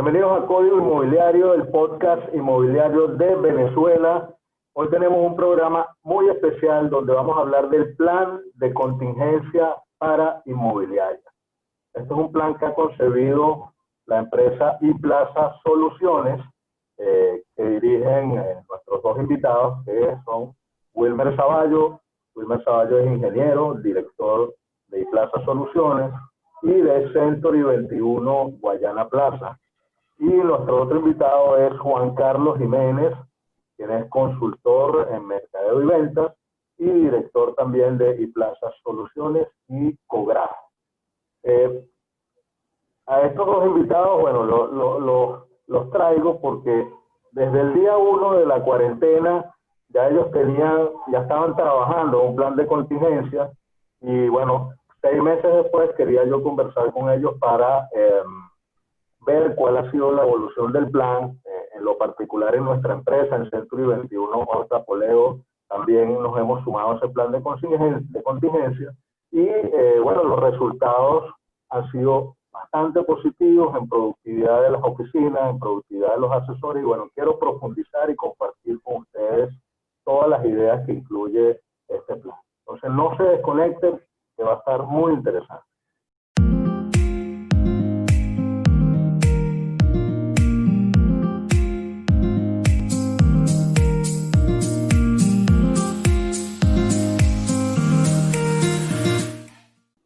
Bienvenidos a Código Inmobiliario, el podcast inmobiliario de Venezuela. Hoy tenemos un programa muy especial donde vamos a hablar del plan de contingencia para inmobiliarias. Este es un plan que ha concebido la empresa iPlaza Soluciones, que dirigen nuestros dos invitados, que son Wilmer Zavallo. Wilmer Zavallo es ingeniero, director de iPlaza Soluciones y de Century 21 Guayana Plaza. Y nuestro otro invitado es Juan Carlos Jiménez, quien es consultor en mercadeo y ventas y director también de iPlaza Soluciones y Cograf. A estos dos invitados, bueno, los traigo porque desde el día 1 de la cuarentena ya ellos ya estaban trabajando un plan de contingencia y bueno, 6 meses después quería yo conversar con ellos para ver cuál ha sido la evolución del plan, en lo particular en nuestra empresa, en Century 21 Horta Poleo, también nos hemos sumado a ese plan de contingencia y bueno, los resultados han sido bastante positivos en productividad de las oficinas, en productividad de los asesores y bueno, quiero profundizar y compartir con ustedes todas las ideas que incluye este plan. Entonces no se desconecten, que va a estar muy interesante.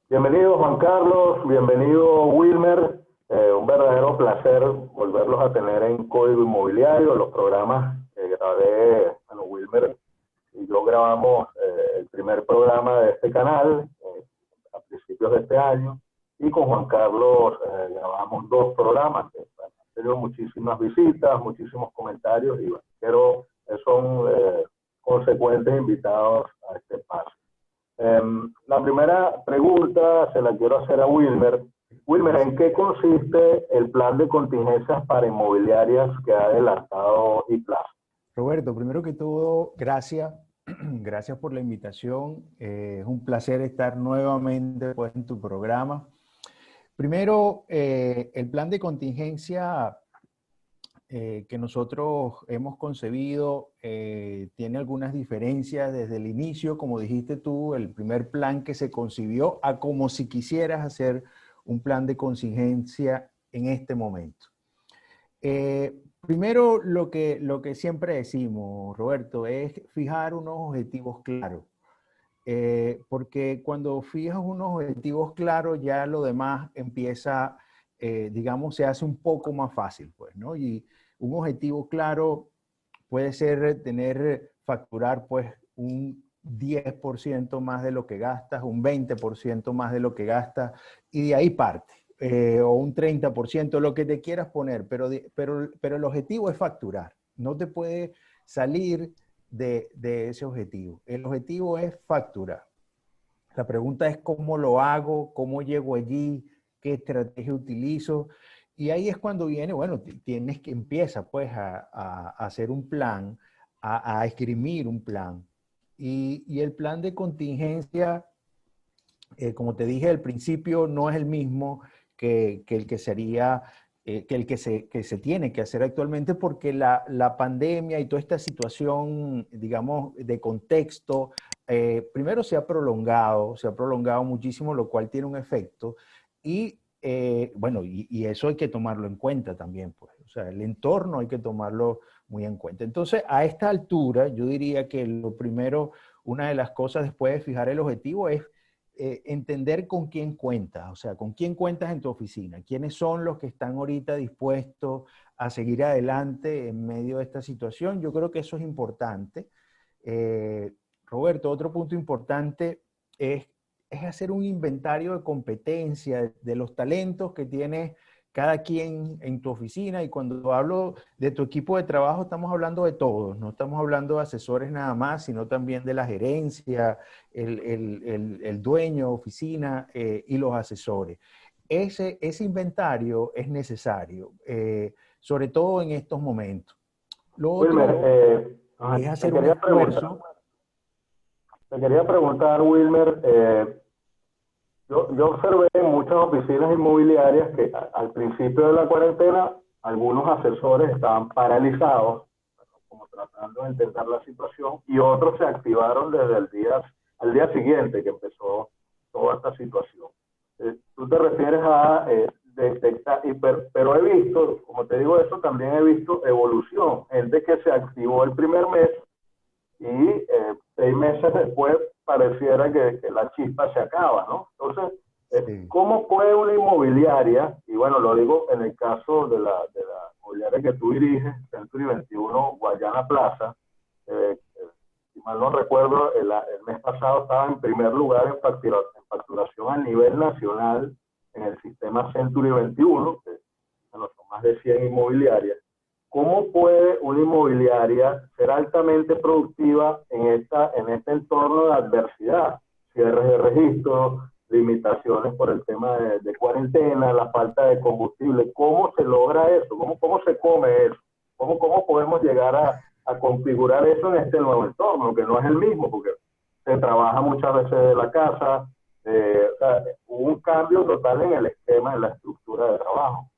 Bienvenido Juan Carlos, bienvenido Wilmer, un verdadero placer volverlos a tener en Código Inmobiliario, los programas que grabé, bueno, Wilmer y yo grabamos el primer programa de este canal a principios de este año y con Juan Carlos grabamos 2 programas que bueno, han tenido muchísimas visitas, muchísimos comentarios y bueno, pero son consecuentes invitados a este espacio. La primera pregunta se la quiero hacer a Wilmer. Wilmer, ¿en qué consiste el plan de contingencias para inmobiliarias que ha adelantado iPlaza? Roberto, primero que todo, gracias. Gracias por la invitación. Es un placer estar nuevamente pues, en tu programa. Primero, el plan de contingencia que nosotros hemos concebido tiene algunas diferencias desde el inicio, como dijiste tú, el primer plan que se concibió a como si quisieras hacer un plan de contingencia en este momento. Primero, lo que siempre decimos, Roberto, es fijar unos objetivos claros. Porque cuando fijas unos objetivos claros, ya lo demás empieza, digamos, se hace un poco más fácil, pues, ¿no? Y un objetivo claro puede ser facturar, pues, un 10% más de lo que gastas, un 20% más de lo que gastas, y de ahí parte. O un 30%, lo que te quieras poner, pero el objetivo es facturar. No te puede salir de ese objetivo. El objetivo es facturar. La pregunta es cómo lo hago, cómo llego allí, qué estrategia utilizo. Y ahí es cuando viene, bueno, empieza pues a hacer un plan, a escribir un plan. Y el plan de contingencia, como te dije al principio, no es el mismo que el que sería, que se tiene que hacer actualmente porque la pandemia y toda esta situación, digamos, de contexto, primero se ha prolongado muchísimo, lo cual tiene un efecto y bueno, y eso hay que tomarlo en cuenta también, pues, o sea, el entorno hay que tomarlo muy en cuenta. Entonces, a esta altura, yo diría que lo primero, una de las cosas después de fijar el objetivo es entender con quién cuentas, o sea, con quién cuentas en tu oficina, quiénes son los que están ahorita dispuestos a seguir adelante en medio de esta situación. Yo creo que eso es importante. Roberto, otro punto importante es hacer un inventario de competencia, de los talentos que tienes cada quien en tu oficina, y cuando hablo de tu equipo de trabajo estamos hablando de todos, no estamos hablando de asesores nada más, sino también de la gerencia, el dueño de oficina y los asesores. Ese inventario es necesario, sobre todo en estos momentos. Lo otro es hacer un esfuerzo. Te quería preguntar, Wilmer, yo observé en muchas oficinas inmobiliarias que al principio de la cuarentena algunos asesores estaban paralizados, como tratando de entender la situación, y otros se activaron desde al día siguiente que empezó toda esta situación. Tú te refieres a detectar, pero he visto, como te digo eso, también he visto evolución, gente que se activó el primer mes y 6 meses después pareciera que la chispa se acaba, ¿no? Entonces, Sí. ¿cómo puede una inmobiliaria, y bueno, lo digo en el caso de la inmobiliaria que tú diriges, Century 21 Guayana Plaza, si mal no recuerdo, el mes pasado estaba en primer lugar en facturación a nivel nacional en el sistema Century 21, que bueno, son más de 100 inmobiliarias. ¿Cómo puede una inmobiliaria ser altamente productiva en este entorno de adversidad? Cierres de registro, limitaciones por el tema de cuarentena, la falta de combustible. ¿Cómo se logra eso? ¿Cómo se come eso? ¿Cómo podemos llegar a configurar eso en este nuevo entorno, que no es el mismo, porque se trabaja muchas veces de la casa? O sea, hubo un cambio total en el esquema, en la estructura de trabajo.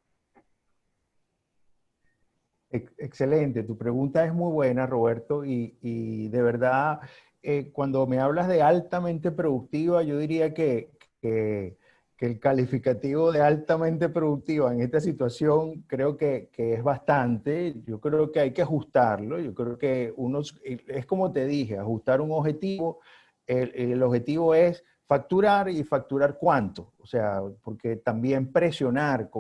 Excelente, tu pregunta es muy buena, Roberto, y de verdad, cuando me hablas de altamente productiva, yo diría que el calificativo de altamente productiva en esta situación creo que es bastante. Yo creo que hay que ajustarlo. Yo creo que es como te dije, ajustar un objetivo. El objetivo es facturar y facturar cuánto. O sea, porque también presionar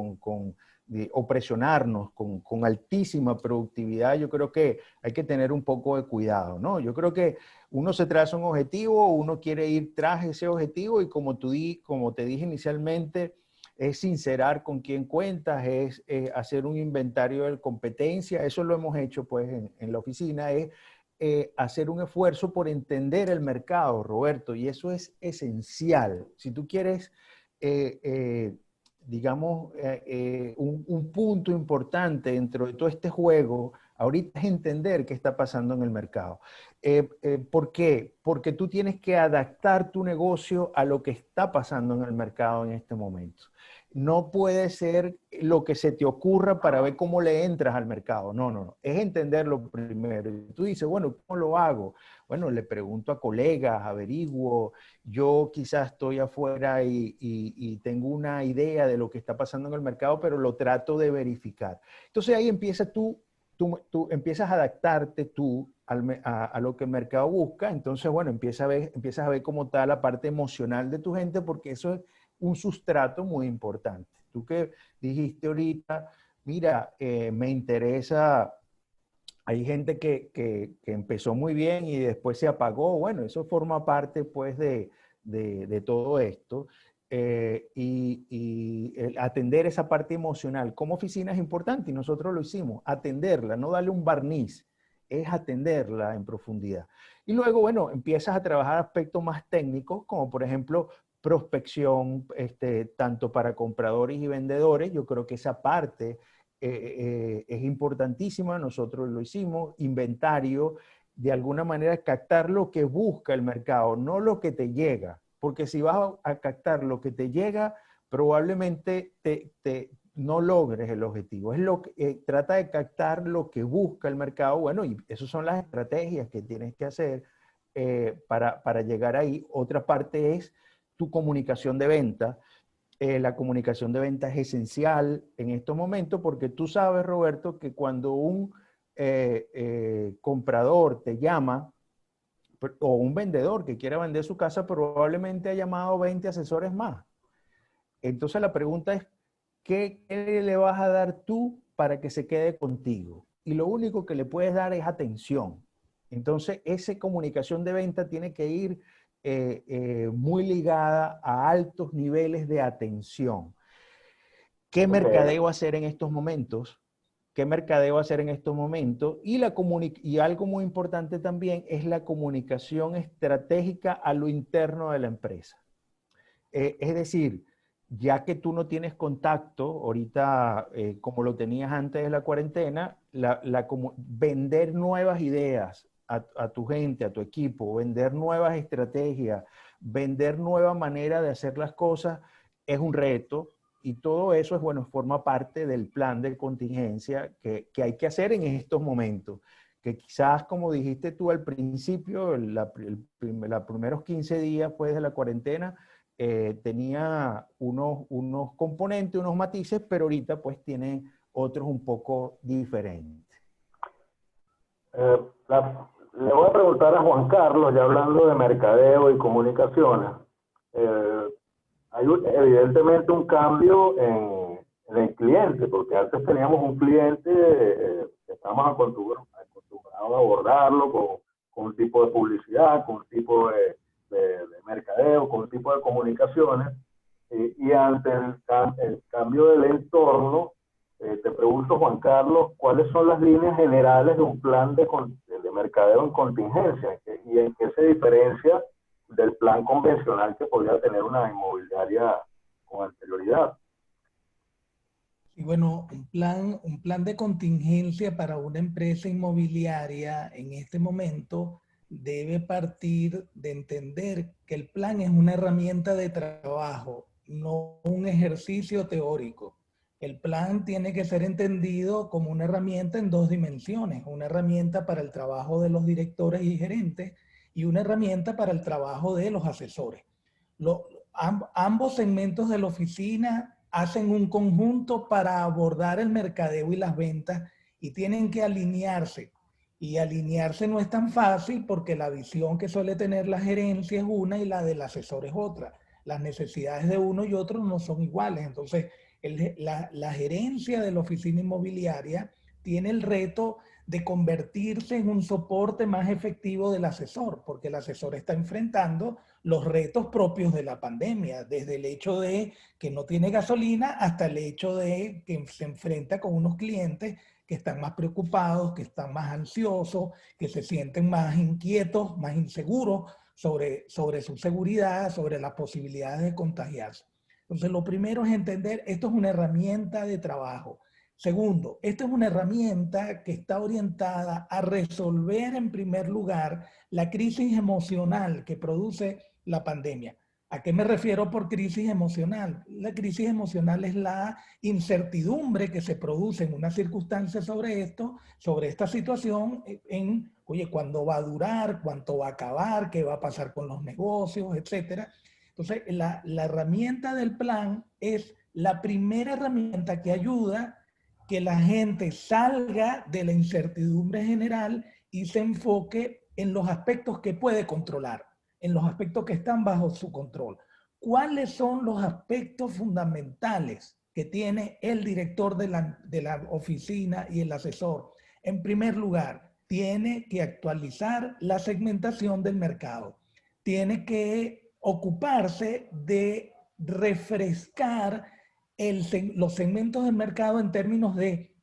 o presionarnos con altísima productividad, yo creo que hay que tener un poco de cuidado, ¿no? Yo creo que uno se traza un objetivo, uno quiere ir tras ese objetivo y como te dije inicialmente, es sincerar con quién cuentas, es hacer un inventario de competencia, eso lo hemos hecho pues en la oficina, es hacer un esfuerzo por entender el mercado, Roberto, y eso es esencial. Si tú quieres digamos, un punto importante dentro de todo este juego ahorita es entender qué está pasando en el mercado. ¿Por qué? Porque tú tienes que adaptar tu negocio a lo que está pasando en el mercado en este momento. No puede ser lo que se te ocurra para ver cómo le entras al mercado. No, no, no. Es entenderlo primero. Y tú dices, bueno, ¿cómo lo hago? Bueno, le pregunto a colegas, averiguo, yo quizás estoy afuera y tengo una idea de lo que está pasando en el mercado, pero lo trato de verificar. Entonces ahí empiezas tú empiezas a adaptarte tú a lo que el mercado busca. Entonces, bueno, empiezas a ver cómo está la parte emocional de tu gente, porque eso es un sustrato muy importante. Tú que dijiste ahorita, mira, me interesa, hay gente que empezó muy bien y después se apagó. Bueno, eso forma parte pues de todo esto. Y el atender esa parte emocional como oficina es importante y nosotros lo hicimos, atenderla, no darle un barniz, es atenderla en profundidad. Y luego, bueno, empiezas a trabajar aspectos más técnicos, como por ejemplo prospección, tanto para compradores y vendedores. Yo creo que esa parte es importantísima, nosotros lo hicimos, inventario, de alguna manera captar lo que busca el mercado, no lo que te llega, porque si vas a captar lo que te llega, probablemente no logres el objetivo. Es lo que trata de captar lo que busca el mercado, bueno, y esas son las estrategias que tienes que hacer para llegar ahí. Otra parte es tu comunicación de venta. La comunicación de venta es esencial en estos momentos porque tú sabes, Roberto, que cuando un comprador te llama o un vendedor que quiera vender su casa, probablemente ha llamado 20 asesores más. Entonces la pregunta es, ¿qué le vas a dar tú para que se quede contigo? Y lo único que le puedes dar es atención. Entonces, esa comunicación de venta tiene que ir muy ligada a altos niveles de atención. ¿Qué Okay. mercadeo hacer en estos momentos? ¿Qué mercadeo hacer en estos momentos? Y algo muy importante también es la comunicación estratégica a lo interno de la empresa. Es decir, ya que tú no tienes contacto ahorita como lo tenías antes de la cuarentena, vender nuevas ideas a tu gente, a tu equipo, vender nuevas estrategias, vender nueva manera de hacer las cosas es un reto Y todo eso es, bueno, forma parte del plan de contingencia que hay que hacer en estos momentos. Que quizás, como dijiste tú al principio, los primeros 15 días pues, de la cuarentena, tenía unos componentes, unos matices, pero ahorita pues tiene otros un poco diferentes. Eh, Le voy a preguntar a Juan Carlos, ya hablando de mercadeo y comunicaciones. Eh, Hay evidentemente un cambio en el cliente, porque antes teníamos un cliente que estábamos acostumbrados a abordarlo con un tipo de publicidad, con un tipo de mercadeo, con un tipo de comunicaciones, y ante el cambio del entorno, te pregunto, Juan Carlos, ¿cuáles son las líneas generales de un plan de mercadeo en contingencia? ¿Y en qué se diferencia del plan convencional que podría tener una inmobiliaria con anterioridad? Y bueno, un plan de contingencia para una empresa inmobiliaria en este momento debe partir de entender que el plan es una herramienta de trabajo, no un ejercicio teórico. El plan tiene que ser entendido como una herramienta en dos dimensiones, una herramienta para el trabajo de los directores y gerentes y una herramienta para el trabajo de los asesores. Ambos segmentos de la oficina hacen un conjunto para abordar el mercadeo y las ventas y tienen que alinearse. Y alinearse no es tan fácil porque la visión que suele tener la gerencia es una y la del asesor es otra. Las necesidades de uno y otro no son iguales. Entonces, la gerencia de la oficina inmobiliaria tiene el reto de convertirse en un soporte más efectivo del asesor, porque el asesor está enfrentando los retos propios de la pandemia, desde el hecho de que no tiene gasolina hasta el hecho de que se enfrenta con unos clientes que están más preocupados, que están más ansiosos, que se sienten más inquietos, más inseguros sobre su seguridad, sobre las posibilidades de contagiarse. Entonces, lo primero es entender, esto es una herramienta de trabajo. Segundo, esta es una herramienta que está orientada a resolver en primer lugar la crisis emocional que produce la pandemia. ¿A qué me refiero por crisis emocional? La crisis emocional es la incertidumbre que se produce en una circunstancia sobre esto, sobre esta situación, oye, ¿cuándo va a durar? ¿Cuánto va a acabar? ¿Qué va a pasar con los negocios? Etcétera. Entonces, la herramienta del plan es la primera herramienta que ayuda que la gente salga de la incertidumbre general y se enfoque en los aspectos que puede controlar, en los aspectos que están bajo su control. ¿Cuáles son los aspectos fundamentales que tiene el director de la oficina y el asesor? En primer lugar, tiene que actualizar la segmentación del mercado. Tiene que ocuparse de refrescar los segmentos del mercado en términos de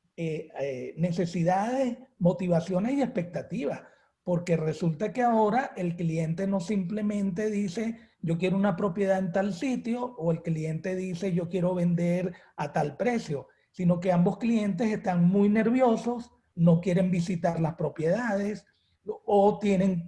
necesidades, motivaciones y expectativas. Porque resulta que ahora el cliente no simplemente dice yo quiero una propiedad en tal sitio o el cliente dice yo quiero vender a tal precio, sino que ambos clientes están muy nerviosos, no quieren visitar las propiedades o tienen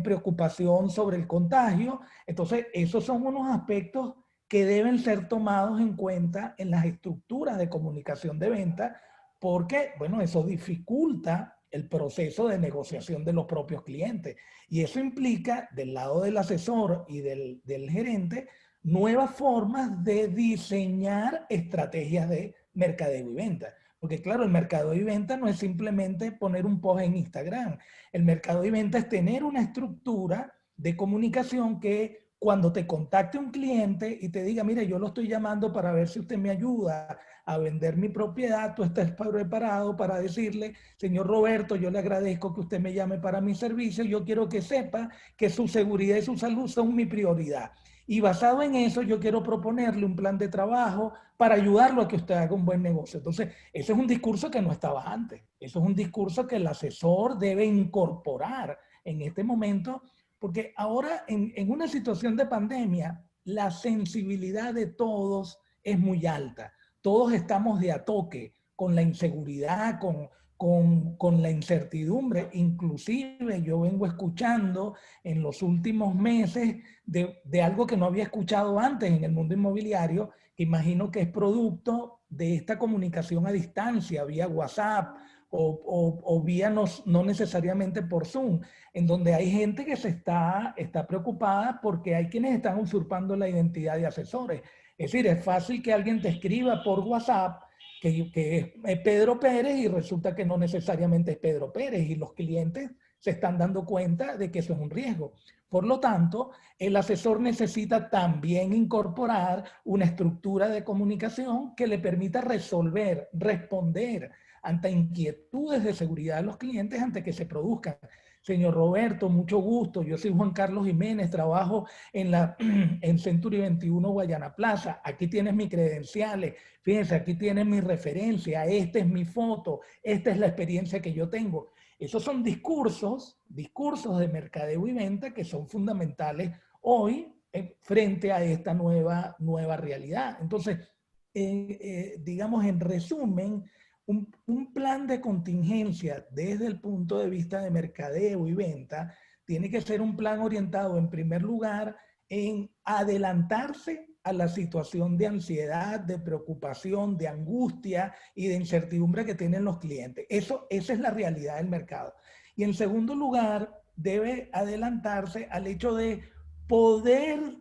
preocupación sobre el contagio. Entonces, esos son unos aspectos que deben ser tomados en cuenta en las estructuras de comunicación de venta, porque, bueno, eso dificulta el proceso de negociación de los propios clientes. Y eso implica, del lado del asesor y del gerente, nuevas formas de diseñar estrategias de mercadeo y venta. Porque claro, el mercado y venta no es simplemente poner un post en Instagram. El mercado y venta es tener una estructura de comunicación que cuando te contacte un cliente y te diga, mire, yo lo estoy llamando para ver si usted me ayuda a vender mi propiedad, tú estás preparado para decirle, señor Roberto, yo le agradezco que usted me llame para mi servicio, yo quiero que sepa que su seguridad y su salud son mi prioridad. Y basado en eso, yo quiero proponerle un plan de trabajo para ayudarlo a que usted haga un buen negocio. Entonces, ese es un discurso que no estaba antes. Eso es un discurso que el asesor debe incorporar en este momento, porque ahora en una situación de pandemia, la sensibilidad de todos es muy alta. Todos estamos de a toque con la inseguridad, con la incertidumbre. Inclusive yo vengo escuchando en los últimos meses de algo que no había escuchado antes en el mundo inmobiliario, imagino que es producto de esta comunicación a distancia, vía WhatsApp o vía no necesariamente por Zoom, en donde hay gente que está preocupada porque hay quienes están usurpando la identidad de asesores. Es decir, es fácil que alguien te escriba por WhatsApp que es Pedro Pérez y resulta que no necesariamente es Pedro Pérez y los clientes se están dando cuenta de que eso es un riesgo. Por lo tanto, el asesor necesita también incorporar una estructura de comunicación que le permita resolver, responder ante inquietudes de seguridad de los clientes antes que se produzcan. Señor Roberto, mucho gusto. Yo soy Juan Carlos Jiménez, trabajo en Century 21 Guayana Plaza. Aquí tienes mis credenciales. Fíjense, aquí tienes mi referencia. Esta es mi foto. Esta es la experiencia que yo tengo. Esos son discursos de mercadeo y venta que son fundamentales hoy frente a esta nueva realidad. Entonces, digamos en resumen, un plan de contingencia desde el punto de vista de mercadeo y venta tiene que ser un plan orientado en primer lugar en adelantarse a la situación de ansiedad, de preocupación, de angustia y de incertidumbre que tienen los clientes. Esa es la realidad del mercado. Y en segundo lugar, debe adelantarse al hecho de poder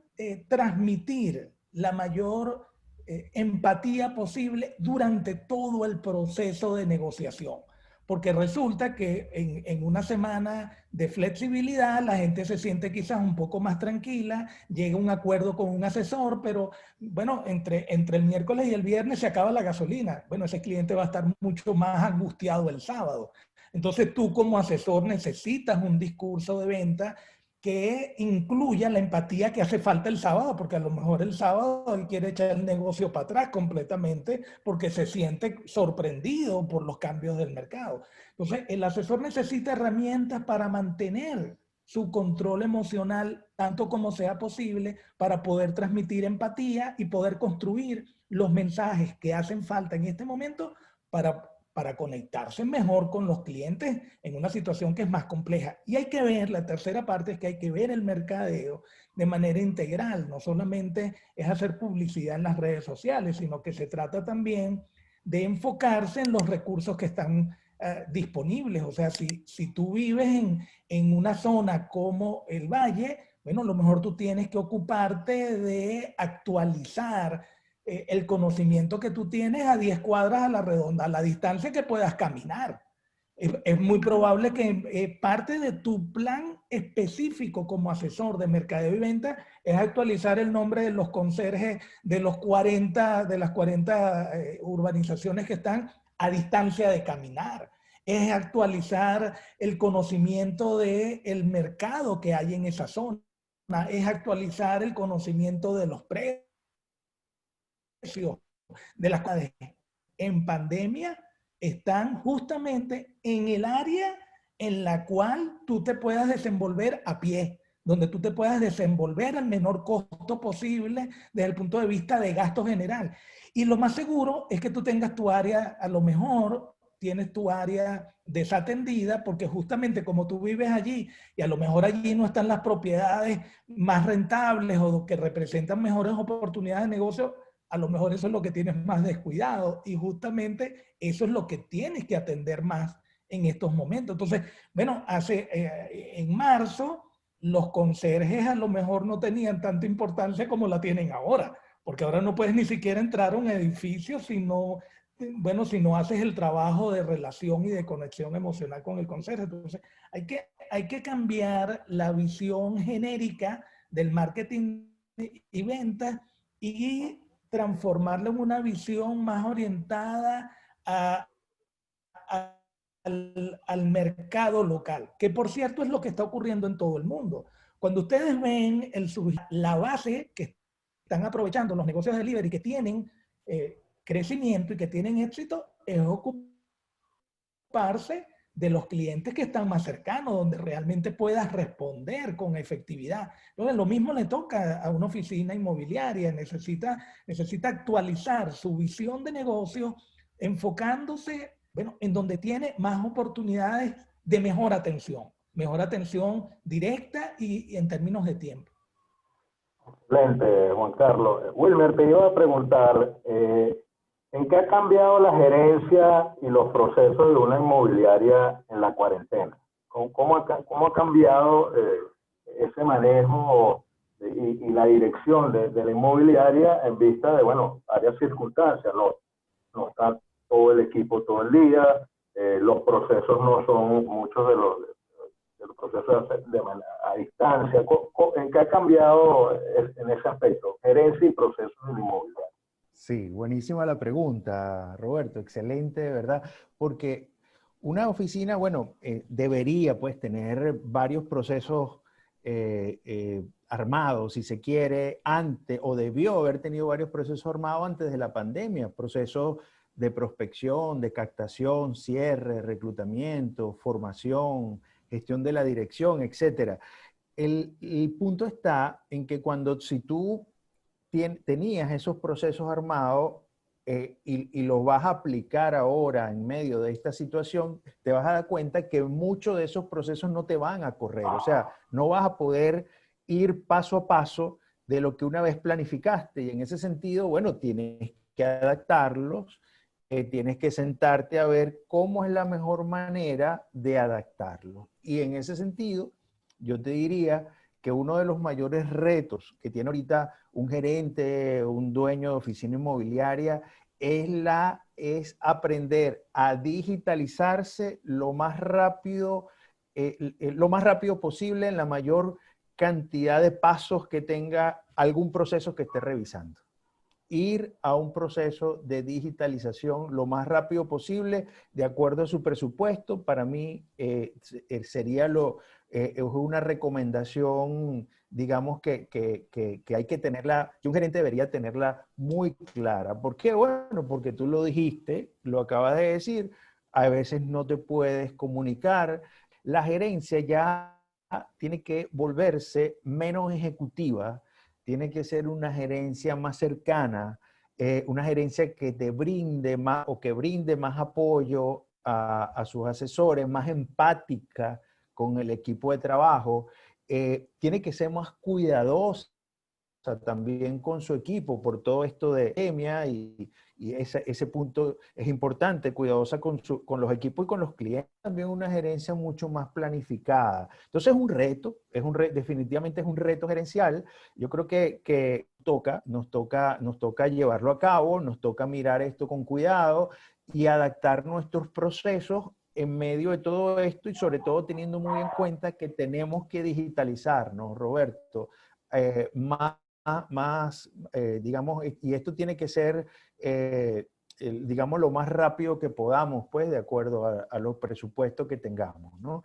transmitir la mayor empatía posible durante todo el proceso de negociación. Porque resulta que en una semana de flexibilidad la gente se siente quizás un poco más tranquila, llega a un acuerdo con un asesor, pero bueno, entre el miércoles y el viernes se acaba la gasolina. Bueno, ese cliente va a estar mucho más angustiado el sábado. Entonces tú como asesor necesitas un discurso de venta que incluya la empatía que hace falta el sábado, porque a lo mejor el sábado él quiere echar el negocio para atrás completamente porque se siente sorprendido por los cambios del mercado. Entonces, el asesor necesita herramientas para mantener su control emocional tanto como sea posible para poder transmitir empatía y poder construir los mensajes que hacen falta en este momento para conectarse mejor con los clientes en una situación que es más compleja. Y hay que ver, la tercera parte es que hay que ver el mercadeo de manera integral. No solamente es hacer publicidad en las redes sociales, sino que se trata también de enfocarse en los recursos que están disponibles. O sea, si tú vives en una zona como el Valle, bueno, a lo mejor tú tienes que ocuparte de actualizar el conocimiento que tú tienes a 10 cuadras a la redonda, a la distancia que puedas caminar. Es muy probable que parte de tu plan específico como asesor de mercadeo y venta es actualizar el nombre de los conserjes de las 40 urbanizaciones que están a distancia de caminar. Es actualizar el conocimiento del mercado que hay en esa zona. Es actualizar el conocimiento de los precios de las cuales en pandemia están justamente en el área en la cual tú te puedas desenvolver a pie, donde tú te puedas desenvolver al menor costo posible desde el punto de vista de gasto general. Y lo más seguro es que tú tengas tu área, a lo mejor tienes tu área desatendida porque justamente como tú vives allí y a lo mejor allí no están las propiedades más rentables o que representan mejores oportunidades de negocio, a lo mejor eso es lo que tienes más descuidado y justamente eso es lo que tienes que atender más en estos momentos. Entonces, bueno, en marzo los conserjes a lo mejor no tenían tanta importancia como la tienen ahora, porque ahora no puedes ni siquiera entrar a un edificio si no, bueno, si no haces el trabajo de relación y de conexión emocional con el conserje. Entonces, hay que cambiar la visión genérica del marketing y ventas y transformarlo en una visión más orientada al mercado local, que por cierto es lo que está ocurriendo en todo el mundo. Cuando ustedes ven la base que están aprovechando los negocios de delivery que tienen crecimiento y que tienen éxito, es ocuparse de los clientes que están más cercanos, donde realmente puedas responder con efectividad. Entonces, lo mismo le toca a una oficina inmobiliaria, necesita actualizar su visión de negocio, enfocándose, bueno, en donde tiene más oportunidades de mejor atención directa y en términos de tiempo. Excelente, Juan Carlos. Wilmer, te iba a preguntar, ¿en qué ha cambiado la gerencia y los procesos de una inmobiliaria en la cuarentena? ¿Cómo ha cambiado ese manejo y la dirección de la inmobiliaria en vista de, bueno, varias circunstancias? No está todo el equipo todo el día, los procesos no son muchos de los procesos a distancia. ¿En qué ha cambiado en ese aspecto? Gerencia y procesos en inmobiliaria. Sí, buenísima la pregunta, Roberto, excelente, de verdad, porque una oficina, bueno, debería pues tener varios procesos armados, si se quiere, antes, o debió haber tenido varios procesos armados antes de la pandemia, procesos de prospección, de captación, cierre, reclutamiento, formación, gestión de la dirección, etcétera. El punto está en que si tú tenías esos procesos armados y los vas a aplicar ahora en medio de esta situación, te vas a dar cuenta que muchos de esos procesos no te van a correr. O sea, no vas a poder ir paso a paso de lo que una vez planificaste. Y en ese sentido, bueno, tienes que adaptarlos, tienes que sentarte a ver cómo es la mejor manera de adaptarlos. Y en ese sentido, yo te diría que uno de los mayores retos que tiene ahorita un gerente, un dueño de oficina inmobiliaria, es aprender a digitalizarse lo más rápido posible en la mayor cantidad de pasos que tenga algún proceso que esté revisando. Ir a un proceso de digitalización lo más rápido posible, de acuerdo a su presupuesto, para mí sería es una recomendación, digamos, que hay que tenerla, que un gerente debería tenerla muy clara. ¿Por qué? Bueno, porque tú lo dijiste, lo acabas de decir, a veces no te puedes comunicar. La gerencia ya tiene que volverse menos ejecutiva, tiene que ser una gerencia más cercana, una gerencia que te brinde más o que brinde más apoyo a sus asesores, más empática con el equipo de trabajo, tiene que ser más cuidadosa también con su equipo por todo esto de pandemia y ese punto es importante, cuidadosa con los equipos y con los clientes, también una gerencia mucho más planificada. Entonces es un reto, definitivamente es un reto gerencial. Yo creo que nos toca llevarlo a cabo, nos toca mirar esto con cuidado y adaptar nuestros procesos en medio de todo esto y sobre todo teniendo muy en cuenta que tenemos que digitalizarnos, Roberto, digamos, y esto tiene que ser, digamos, lo más rápido que podamos, pues, de acuerdo a los presupuestos que tengamos, ¿no?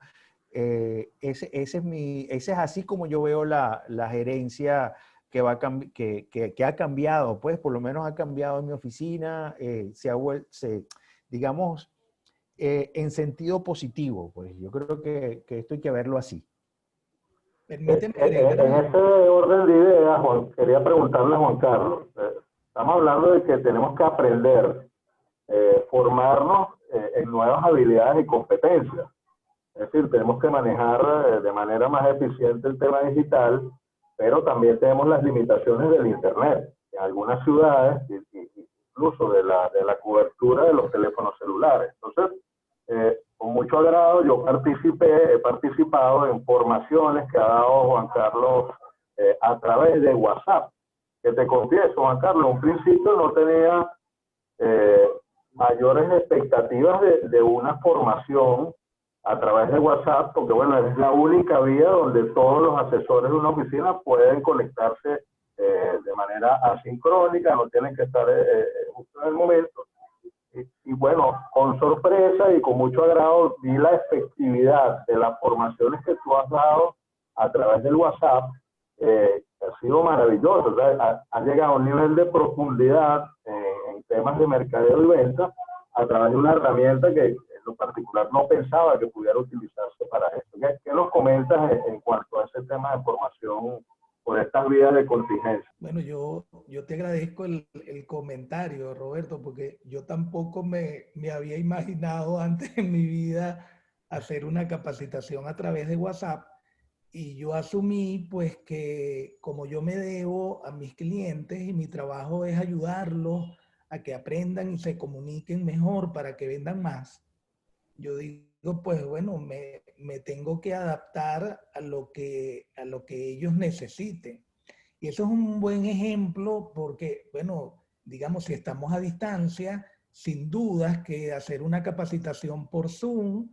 Ese es así como yo veo la gerencia que ha cambiado, pues, por lo menos ha cambiado en mi oficina, digamos, en sentido positivo, pues, yo creo que esto hay que verlo así. Permíteme En agregar. ese orden de ideas, quería preguntarle a Juan Carlos, estamos hablando de que tenemos que aprender, formarnos en nuevas habilidades y competencias. Es decir, tenemos que manejar de manera más eficiente el tema digital, pero también tenemos las limitaciones del Internet. En algunas ciudades, incluso de la cobertura de los teléfonos celulares. Entonces, con mucho agrado, he participado en formaciones que ha dado Juan Carlos a través de WhatsApp. Que te confieso, Juan Carlos, en un principio no tenía eh, mayores expectativas de una formación a través de WhatsApp, porque bueno, es la única vía donde todos los asesores de una oficina pueden conectarse de manera asincrónica, no tienen que estar justo en el momento. Y bueno, con sorpresa y con mucho agrado vi la efectividad de las formaciones que tú has dado a través del WhatsApp, ha sido maravilloso. O sea, ha llegado a un nivel de profundidad en temas de mercadeo y venta a través de una herramienta que en lo particular no pensaba que pudiera utilizarse para esto. ¿Qué nos comentas en cuanto a ese tema de formación por estas vías de contingencia? Bueno, yo te agradezco el comentario, Roberto, porque yo tampoco me había imaginado antes en mi vida hacer una capacitación a través de WhatsApp. y yo asumí pues que como yo me debo a mis clientes y mi trabajo es ayudarlos a que aprendan y se comuniquen mejor para que vendan más, yo digo, pues bueno, me tengo que adaptar a lo que ellos necesiten. Y eso es un buen ejemplo porque, bueno, digamos, si estamos a distancia, sin dudas que hacer una capacitación por Zoom,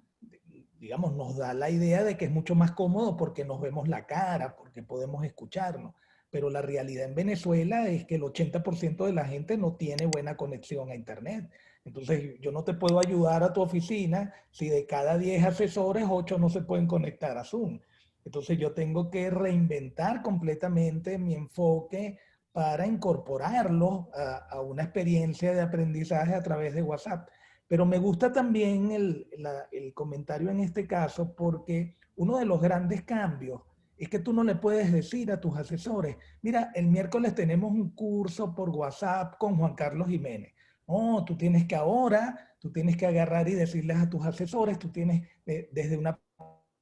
digamos, nos da la idea de que es mucho más cómodo porque nos vemos la cara, porque podemos escucharnos. Pero la realidad en Venezuela es que el 80% de la gente no tiene buena conexión a Internet. Entonces, yo no te puedo ayudar a tu oficina si de cada 10 asesores, 8 no se pueden conectar a Zoom. Entonces, yo tengo que reinventar completamente mi enfoque para incorporarlo a una experiencia de aprendizaje a través de WhatsApp. Pero me gusta también el comentario en este caso porque uno de los grandes cambios es que tú no le puedes decir a tus asesores, mira, el miércoles tenemos un curso por WhatsApp con Juan Carlos Jiménez. No, tú tienes que agarrar y decirles a tus asesores, tú tienes desde una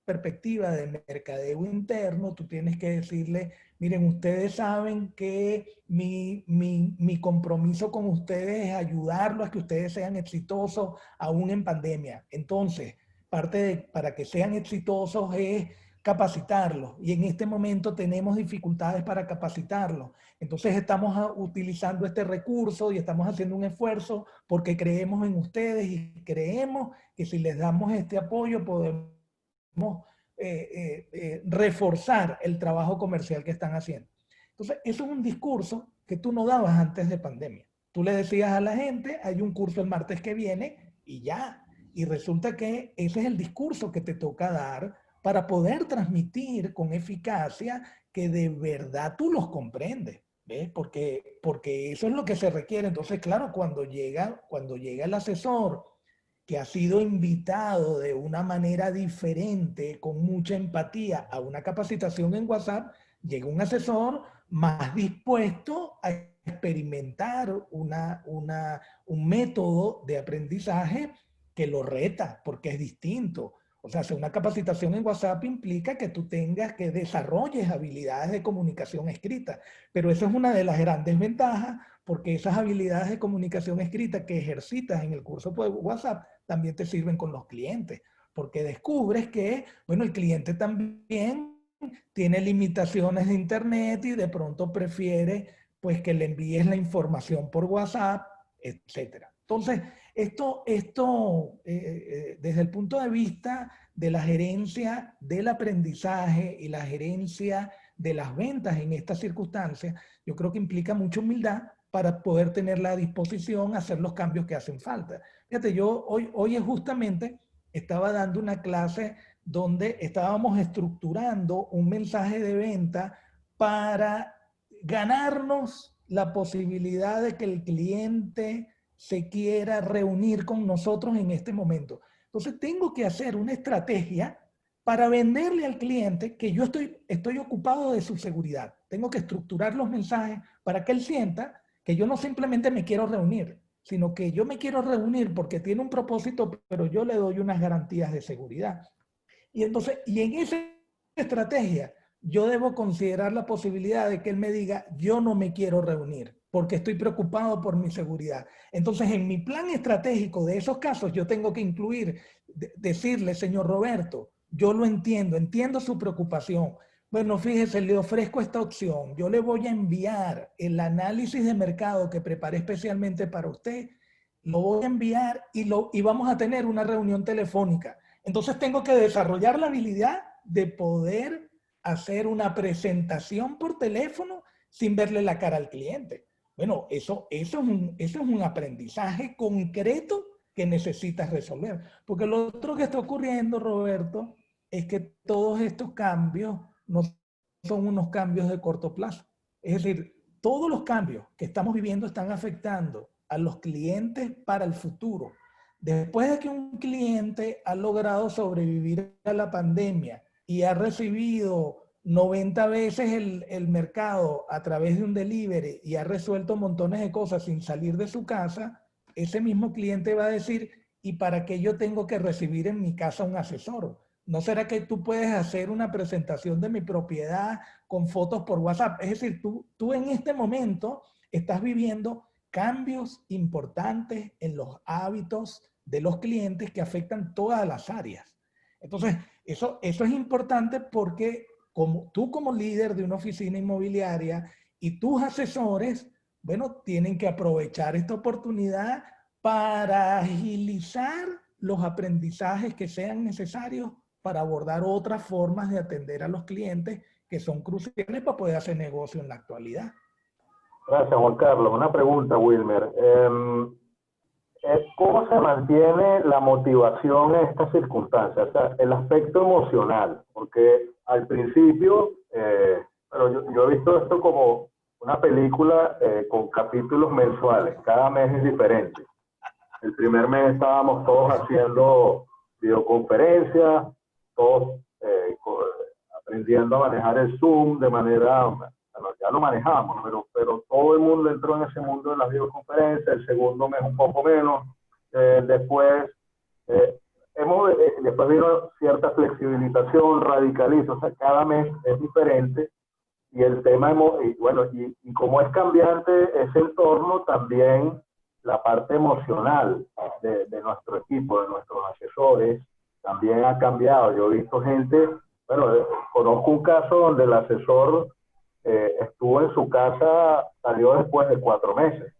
perspectiva de mercadeo interno, tú tienes que decirle, miren, ustedes saben que mi compromiso con ustedes es ayudarlos a que ustedes sean exitosos aún en pandemia. Entonces, para que sean exitosos es capacitarlos y en este momento tenemos dificultades para capacitarlos. Entonces estamos utilizando este recurso y estamos haciendo un esfuerzo porque creemos en ustedes y creemos que si les damos este apoyo podemos reforzar el trabajo comercial que están haciendo. Entonces, eso es un discurso que tú no dabas antes de pandemia. Tú le decías a la gente, hay un curso el martes que viene y ya. Y resulta que ese es el discurso que te toca dar para poder transmitir con eficacia que de verdad tú los comprendes. ¿Ves? Porque eso es lo que se requiere. Entonces, claro, cuando llega el asesor que ha sido invitado de una manera diferente, con mucha empatía, a una capacitación en WhatsApp, llega un asesor más dispuesto a experimentar un método de aprendizaje que lo reta, porque es distinto. O sea, hacer una capacitación en WhatsApp implica que tú tengas que desarrolles habilidades de comunicación escrita, pero eso es una de las grandes ventajas, porque esas habilidades de comunicación escrita que ejercitas en el curso de WhatsApp también te sirven con los clientes, porque descubres que, bueno, el cliente también tiene limitaciones de internet y de pronto prefiere pues que le envíes la información por WhatsApp, etcétera. Entonces, desde el punto de vista de la gerencia del aprendizaje y la gerencia de las ventas en estas circunstancias, yo creo que implica mucha humildad para poder tener la disposición a hacer los cambios que hacen falta. Fíjate, yo hoy justamente estaba dando una clase donde estábamos estructurando un mensaje de venta para ganarnos la posibilidad de que el cliente se quiera reunir con nosotros en este momento. Entonces tengo que hacer una estrategia para venderle al cliente que yo estoy ocupado de su seguridad. Tengo que estructurar los mensajes para que él sienta que yo no simplemente me quiero reunir, sino que yo me quiero reunir porque tiene un propósito, pero yo le doy unas garantías de seguridad. Y entonces, y en esa estrategia, yo debo considerar la posibilidad de que él me diga, yo no me quiero reunir porque estoy preocupado por mi seguridad. Entonces, en mi plan estratégico de esos casos, yo tengo que incluir, decirle, señor Roberto, yo lo entiendo su preocupación. Bueno, fíjese, le ofrezco esta opción. Yo le voy a enviar el análisis de mercado que preparé especialmente para usted. Lo voy a enviar y vamos a tener una reunión telefónica. Entonces tengo que desarrollar la habilidad de poder hacer una presentación por teléfono sin verle la cara al cliente. Bueno, eso es un aprendizaje concreto que necesitas resolver. Porque lo otro que está ocurriendo, Roberto, es que todos estos cambios no son unos cambios de corto plazo. Es decir, todos los cambios que estamos viviendo están afectando a los clientes para el futuro. Después de que un cliente ha logrado sobrevivir a la pandemia y ha recibido 90 veces el mercado a través de un delivery y ha resuelto montones de cosas sin salir de su casa, ese mismo cliente va a decir, ¿y para qué yo tengo que recibir en mi casa un asesor? ¿No será que tú puedes hacer una presentación de mi propiedad con fotos por WhatsApp? Es decir, tú en este momento estás viviendo cambios importantes en los hábitos de los clientes que afectan todas las áreas. Entonces, eso es importante porque tú como líder de una oficina inmobiliaria y tus asesores, bueno, tienen que aprovechar esta oportunidad para agilizar los aprendizajes que sean necesarios para abordar otras formas de atender a los clientes que son cruciales para poder hacer negocio en la actualidad. Gracias, Juan Carlos. Una pregunta, Wilmer. ¿Cómo se mantiene la motivación en estas circunstancias? O sea, el aspecto emocional, porque al principio, pero yo he visto esto como una película con capítulos mensuales, cada mes es diferente. El primer mes estábamos todos haciendo videoconferencias, todos aprendiendo a manejar el Zoom de manera, bueno, ya lo manejamos, pero todo el mundo entró en ese mundo de las videoconferencias. El segundo mes un poco menos, después después vino cierta flexibilización, radicalización, o sea, cada mes es diferente. Y el tema, y como es cambiante ese entorno, también la parte emocional de nuestro equipo, de nuestros asesores, también ha cambiado. Yo he visto gente, conozco un caso donde el asesor estuvo en su casa, salió después de 4 meses.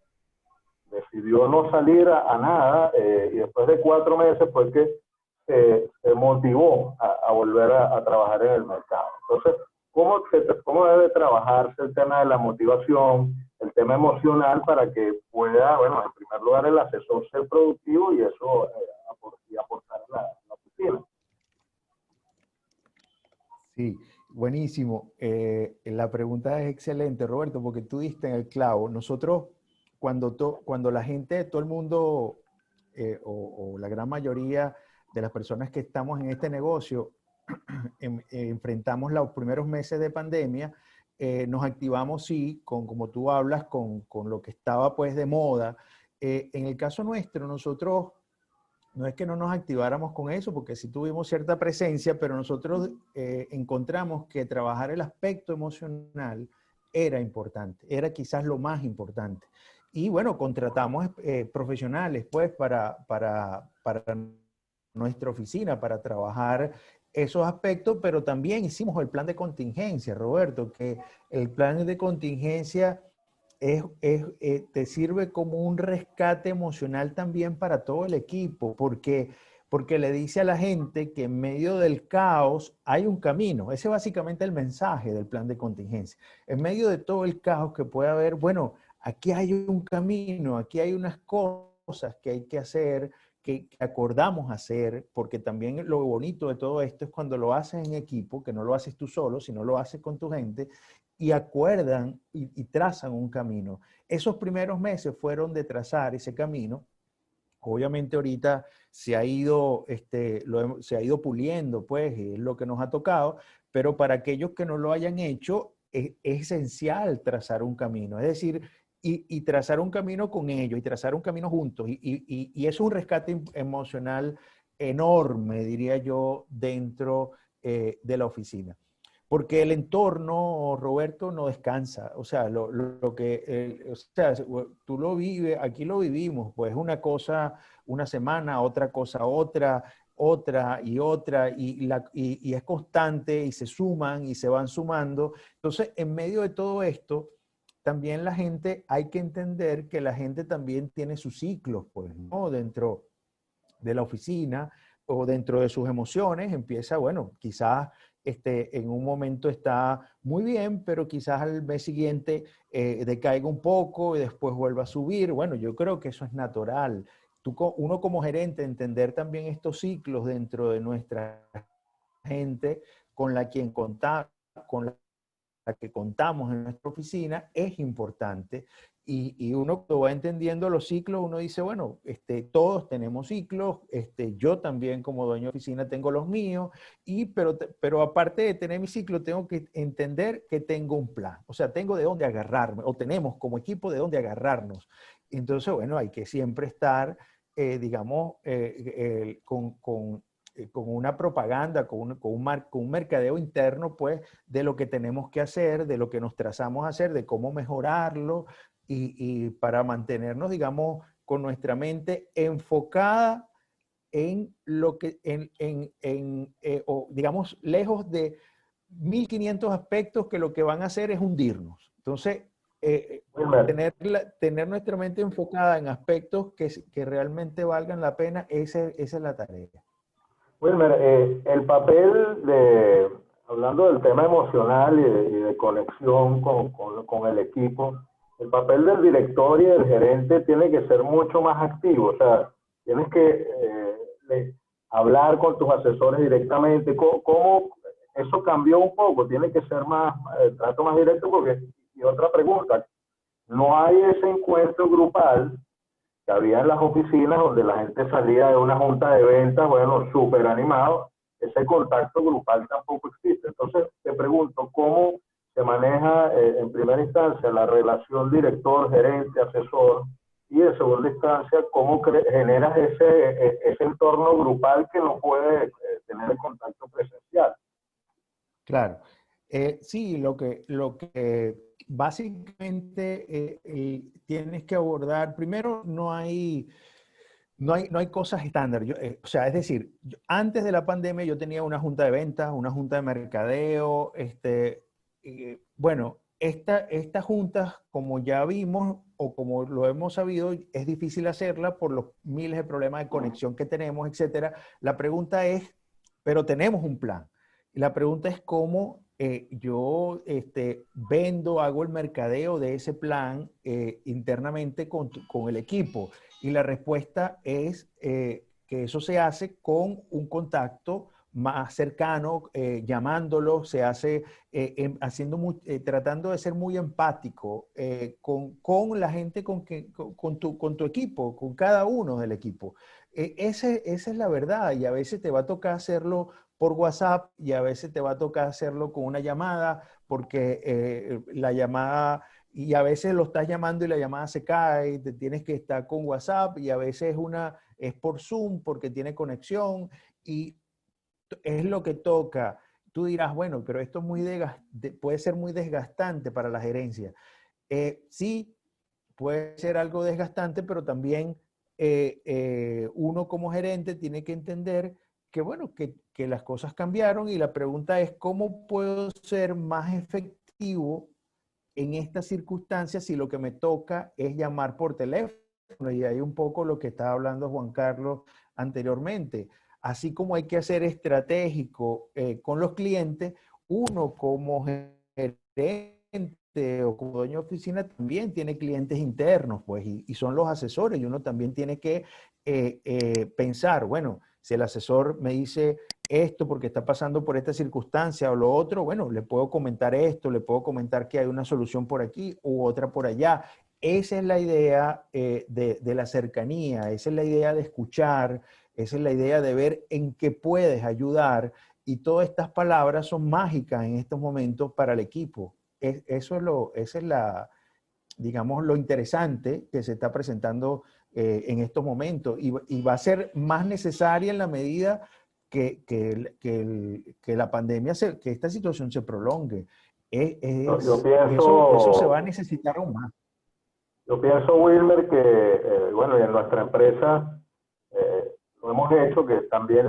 Decidió no salir a nada y después de 4 meses fue que se motivó a volver a trabajar en el mercado. Entonces, ¿cómo debe trabajarse el tema de la motivación, el tema emocional para que pueda, en primer lugar, el asesor ser productivo y eso aportar a la oficina? Sí, buenísimo. La pregunta es excelente, Roberto, porque tú diste en el clavo. Nosotros, cuando la gente, todo el mundo, o la gran mayoría de las personas que estamos en este negocio, enfrentamos los primeros meses de pandemia, nos activamos, sí, como tú hablas, con lo que estaba pues de moda. En el caso nuestro, nosotros no es que no nos activáramos con eso, porque sí tuvimos cierta presencia, pero nosotros encontramos que trabajar el aspecto emocional era importante, era quizás lo más importante. Y bueno, contratamos profesionales pues para nuestra oficina, para trabajar esos aspectos, pero también hicimos el plan de contingencia, Roberto, que el plan de contingencia te sirve como un rescate emocional también para todo el equipo, porque le dice a la gente que en medio del caos hay un camino. Ese es básicamente el mensaje del plan de contingencia. En medio de todo el caos que puede haber, bueno, aquí hay un camino, aquí hay unas cosas que hay que hacer, que acordamos hacer, porque también lo bonito de todo esto es cuando lo haces en equipo, que no lo haces tú solo, sino lo haces con tu gente, y acuerdan y trazan un camino. Esos primeros meses fueron de trazar ese camino. Obviamente ahorita se ha ido puliendo, pues, es lo que nos ha tocado, pero para aquellos que no lo hayan hecho, es esencial trazar un camino. Es decir, y trazar un camino con ellos, y trazar un camino juntos. Y eso es un rescate emocional enorme, diría yo, dentro de la oficina. Porque el entorno, Roberto, no descansa. O sea, tú lo vives, aquí lo vivimos, pues una cosa una semana, otra cosa otra, y otra, y es constante, y se suman, y se van sumando. Entonces, en medio de todo esto, también la gente, hay que entender que la gente también tiene sus ciclos, pues, ¿no? Dentro de la oficina o dentro de sus emociones, empieza, bueno, quizás en un momento está muy bien, pero quizás al mes siguiente decaiga un poco y después vuelva a subir. Bueno, yo creo que eso es natural. Uno como gerente, entender también estos ciclos dentro de nuestra gente con la que contamos en nuestra oficina es importante. Y uno cuando va entendiendo los ciclos, uno dice, bueno, todos tenemos ciclos, yo también como dueño de oficina tengo los míos, pero aparte de tener mi ciclo, tengo que entender que tengo un plan. O sea, tengo de dónde agarrarme, o tenemos como equipo de dónde agarrarnos. Entonces, bueno, hay que siempre estar, digamos, con con una propaganda, con un mercadeo interno, pues, de lo que tenemos que hacer, de lo que nos trazamos a hacer, de cómo mejorarlo y para mantenernos, digamos, con nuestra mente enfocada en lo que, o digamos, lejos de 1500 aspectos que lo que van a hacer es hundirnos. Entonces, Wilmer, tener nuestra mente enfocada en aspectos que realmente valgan la pena, esa es la tarea. Wilmer, el papel de, hablando del tema emocional y de conexión con el equipo, el papel del director y del gerente tiene que ser mucho más activo. O sea, tienes que hablar con tus asesores directamente. ¿Cómo eso cambió un poco? Tiene que ser más, trato más directo porque, y otra pregunta, no hay ese encuentro grupal que había en las oficinas donde la gente salía de una junta de ventas, bueno, súper animado, ese contacto grupal tampoco existe. Entonces, te pregunto, ¿cómo se maneja en primera instancia la relación director, gerente, asesor? Y en segunda instancia, ¿cómo generas ese entorno grupal que no puede tener el contacto presencial? Claro. Sí, lo que básicamente tienes que abordar, primero no hay cosas estándar. O sea, es decir, antes de la pandemia yo tenía una junta de ventas, una junta de mercadeo, bueno, estas juntas, como ya vimos o como lo hemos sabido, es difícil hacerla por los miles de problemas de conexión que tenemos, etcétera. La pregunta es, pero tenemos un plan. Y la pregunta es cómo yo vendo, hago el mercadeo de ese plan internamente con el equipo. Y la respuesta es que eso se hace con un contacto más cercano, llamándolo, se hace tratando de ser muy empático con la gente con tu equipo, con cada uno del equipo. Esa es la verdad y a veces te va a tocar hacerlo por WhatsApp y a veces te va a tocar hacerlo con una llamada porque la llamada y a veces lo estás llamando y la llamada se cae, te tienes que estar con WhatsApp y a veces es por Zoom porque tiene conexión y es lo que toca. Tú dirás, bueno, pero esto es puede ser muy desgastante para la gerencia. Sí, puede ser algo desgastante, pero también uno como gerente tiene que entender que, bueno, que las cosas cambiaron y la pregunta es, ¿cómo puedo ser más efectivo en estas circunstancias si lo que me toca es llamar por teléfono? Y ahí un poco lo que estaba hablando Juan Carlos anteriormente. Así como hay que hacer estratégico con los clientes, uno como gerente o como dueño de oficina también tiene clientes internos, pues, y son los asesores, y uno también tiene que pensar, bueno, si el asesor me dice esto porque está pasando por esta circunstancia o lo otro, bueno, le puedo comentar esto, le puedo comentar que hay una solución por aquí u otra por allá. Esa es la idea de la cercanía, esa es la idea de escuchar, esa es la idea de ver en qué puedes ayudar y todas estas palabras son mágicas en estos momentos para el equipo. Esa es digamos, lo interesante que se está presentando en estos momentos y va a ser más necesaria en la medida que la pandemia, que esta situación se prolongue. Yo Eso se va a pienso, necesitar aún más. yo pienso, Wilmer, que, bueno, y en nuestra empresa lo hemos hecho, que también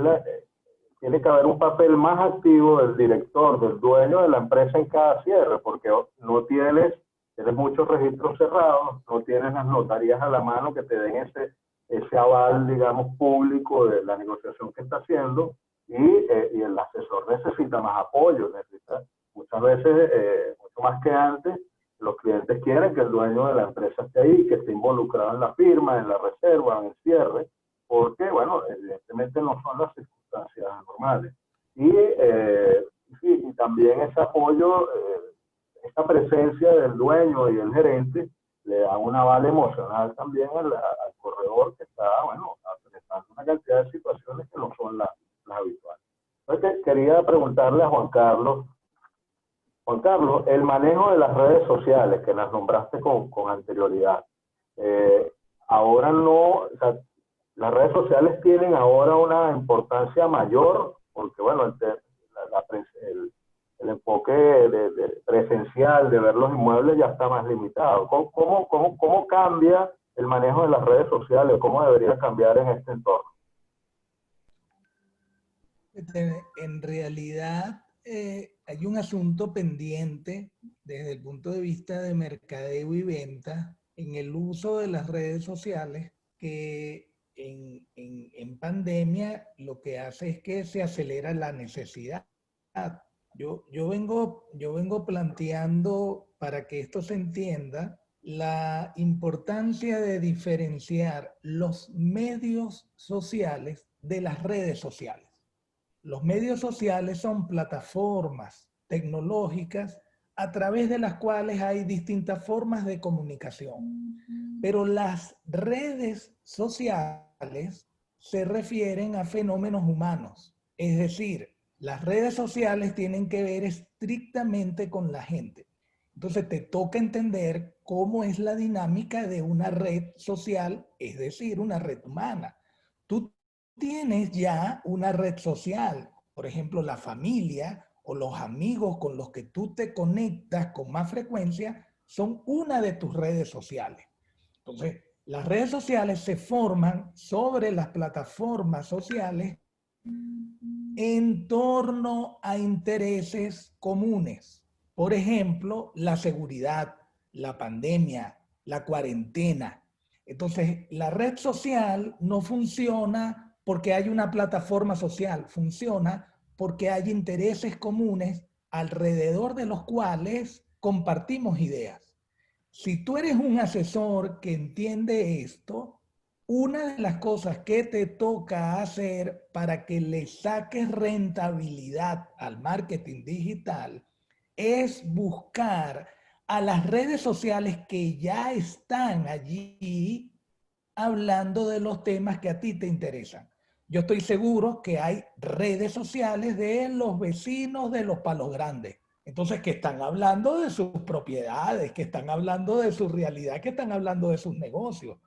tiene que haber un papel más activo del director, del dueño de la empresa en cada cierre, porque no tienes muchos registros cerrados, no tienes las notarías a la mano que te den ese aval, digamos, público de la negociación que está haciendo, y el asesor necesita más apoyo, necesita muchas veces, mucho más que antes, los clientes quieren que el dueño de la empresa esté ahí, que esté involucrado en la firma, en la reserva, en el cierre, porque, bueno, evidentemente no son las circunstancias normales. Sí, y también ese apoyo, esta presencia del dueño y el gerente le da un aval emocional también al corredor que está, bueno, atravesando una cantidad de situaciones que no son las habituales. Entonces, quería preguntarle a Juan Carlos, el manejo de las redes sociales que las nombraste con anterioridad, ahora no, o sea, las redes sociales tienen ahora una importancia mayor, porque bueno, el enfoque presencial de ver los inmuebles ya está más limitado. ¿Cómo cambia el manejo de las redes sociales? ¿Cómo debería cambiar en este entorno? En realidad, hay un asunto pendiente desde el punto de vista de mercadeo y venta en el uso de las redes sociales que en pandemia lo que hace es que se acelera la necesidad. Yo vengo planteando, para que esto se entienda, la importancia de diferenciar los medios sociales de las redes sociales. Los medios sociales son plataformas tecnológicas a través de las cuales hay distintas formas de comunicación. Pero las redes sociales se refieren a fenómenos humanos. Es decir, las redes sociales tienen que ver estrictamente con la gente. Entonces te toca entender cómo es la dinámica de una red social, es decir, una red humana. Tú tienes ya una red social, por ejemplo, la familia o los amigos con los que tú te conectas con más frecuencia son una de tus redes sociales. Entonces, las redes sociales se forman sobre las plataformas sociales en torno a intereses comunes. Por ejemplo, la seguridad, la pandemia, la cuarentena. Entonces, la red social no funciona porque hay una plataforma social, funciona porque hay intereses comunes alrededor de los cuales compartimos ideas. Si tú eres un asesor que entiende esto, una de las cosas que te toca hacer para que le saques rentabilidad al marketing digital es buscar a las redes sociales que ya están allí hablando de los temas que a ti te interesan. Yo estoy seguro que hay redes sociales de los vecinos de los Palos Grandes. Entonces, que están hablando de sus propiedades, que están hablando de su realidad, que están hablando de sus negocios.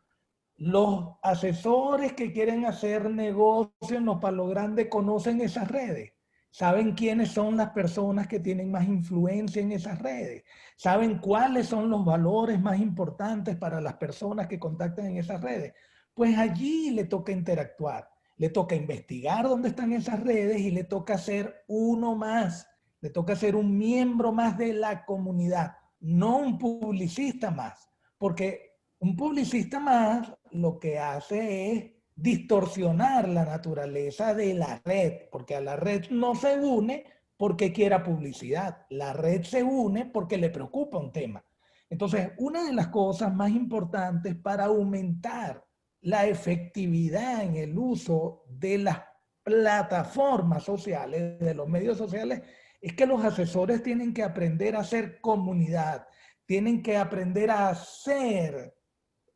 Los asesores que quieren hacer negocio en los Palos Grandes conocen esas redes. Saben quiénes son las personas que tienen más influencia en esas redes. Saben cuáles son los valores más importantes para las personas que contactan en esas redes. Pues allí le toca interactuar, le toca investigar dónde están esas redes y le toca ser uno más, le toca ser un miembro más de la comunidad, no un publicista más, porque un publicista más lo que hace es distorsionar la naturaleza de la red, porque a la red no se une porque quiera publicidad, la red se une porque le preocupa un tema. Entonces, una de las cosas más importantes para aumentar la efectividad en el uso de las plataformas sociales, de los medios sociales, es que los asesores tienen que aprender a hacer comunidad, tienen que aprender a ser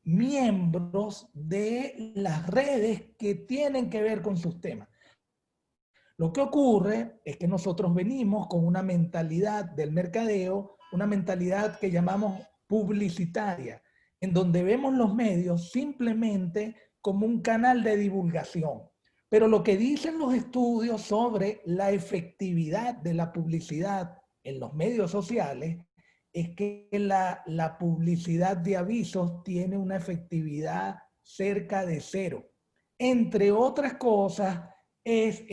miembros de las redes que tienen que ver con sus temas. Lo que ocurre es que nosotros venimos con una mentalidad del mercadeo, una mentalidad que llamamos publicitaria, en donde vemos los medios simplemente como un canal de divulgación. Pero lo que dicen los estudios sobre la efectividad de la publicidad en los medios sociales es que la publicidad de avisos tiene una efectividad cerca de cero. Entre otras cosas, es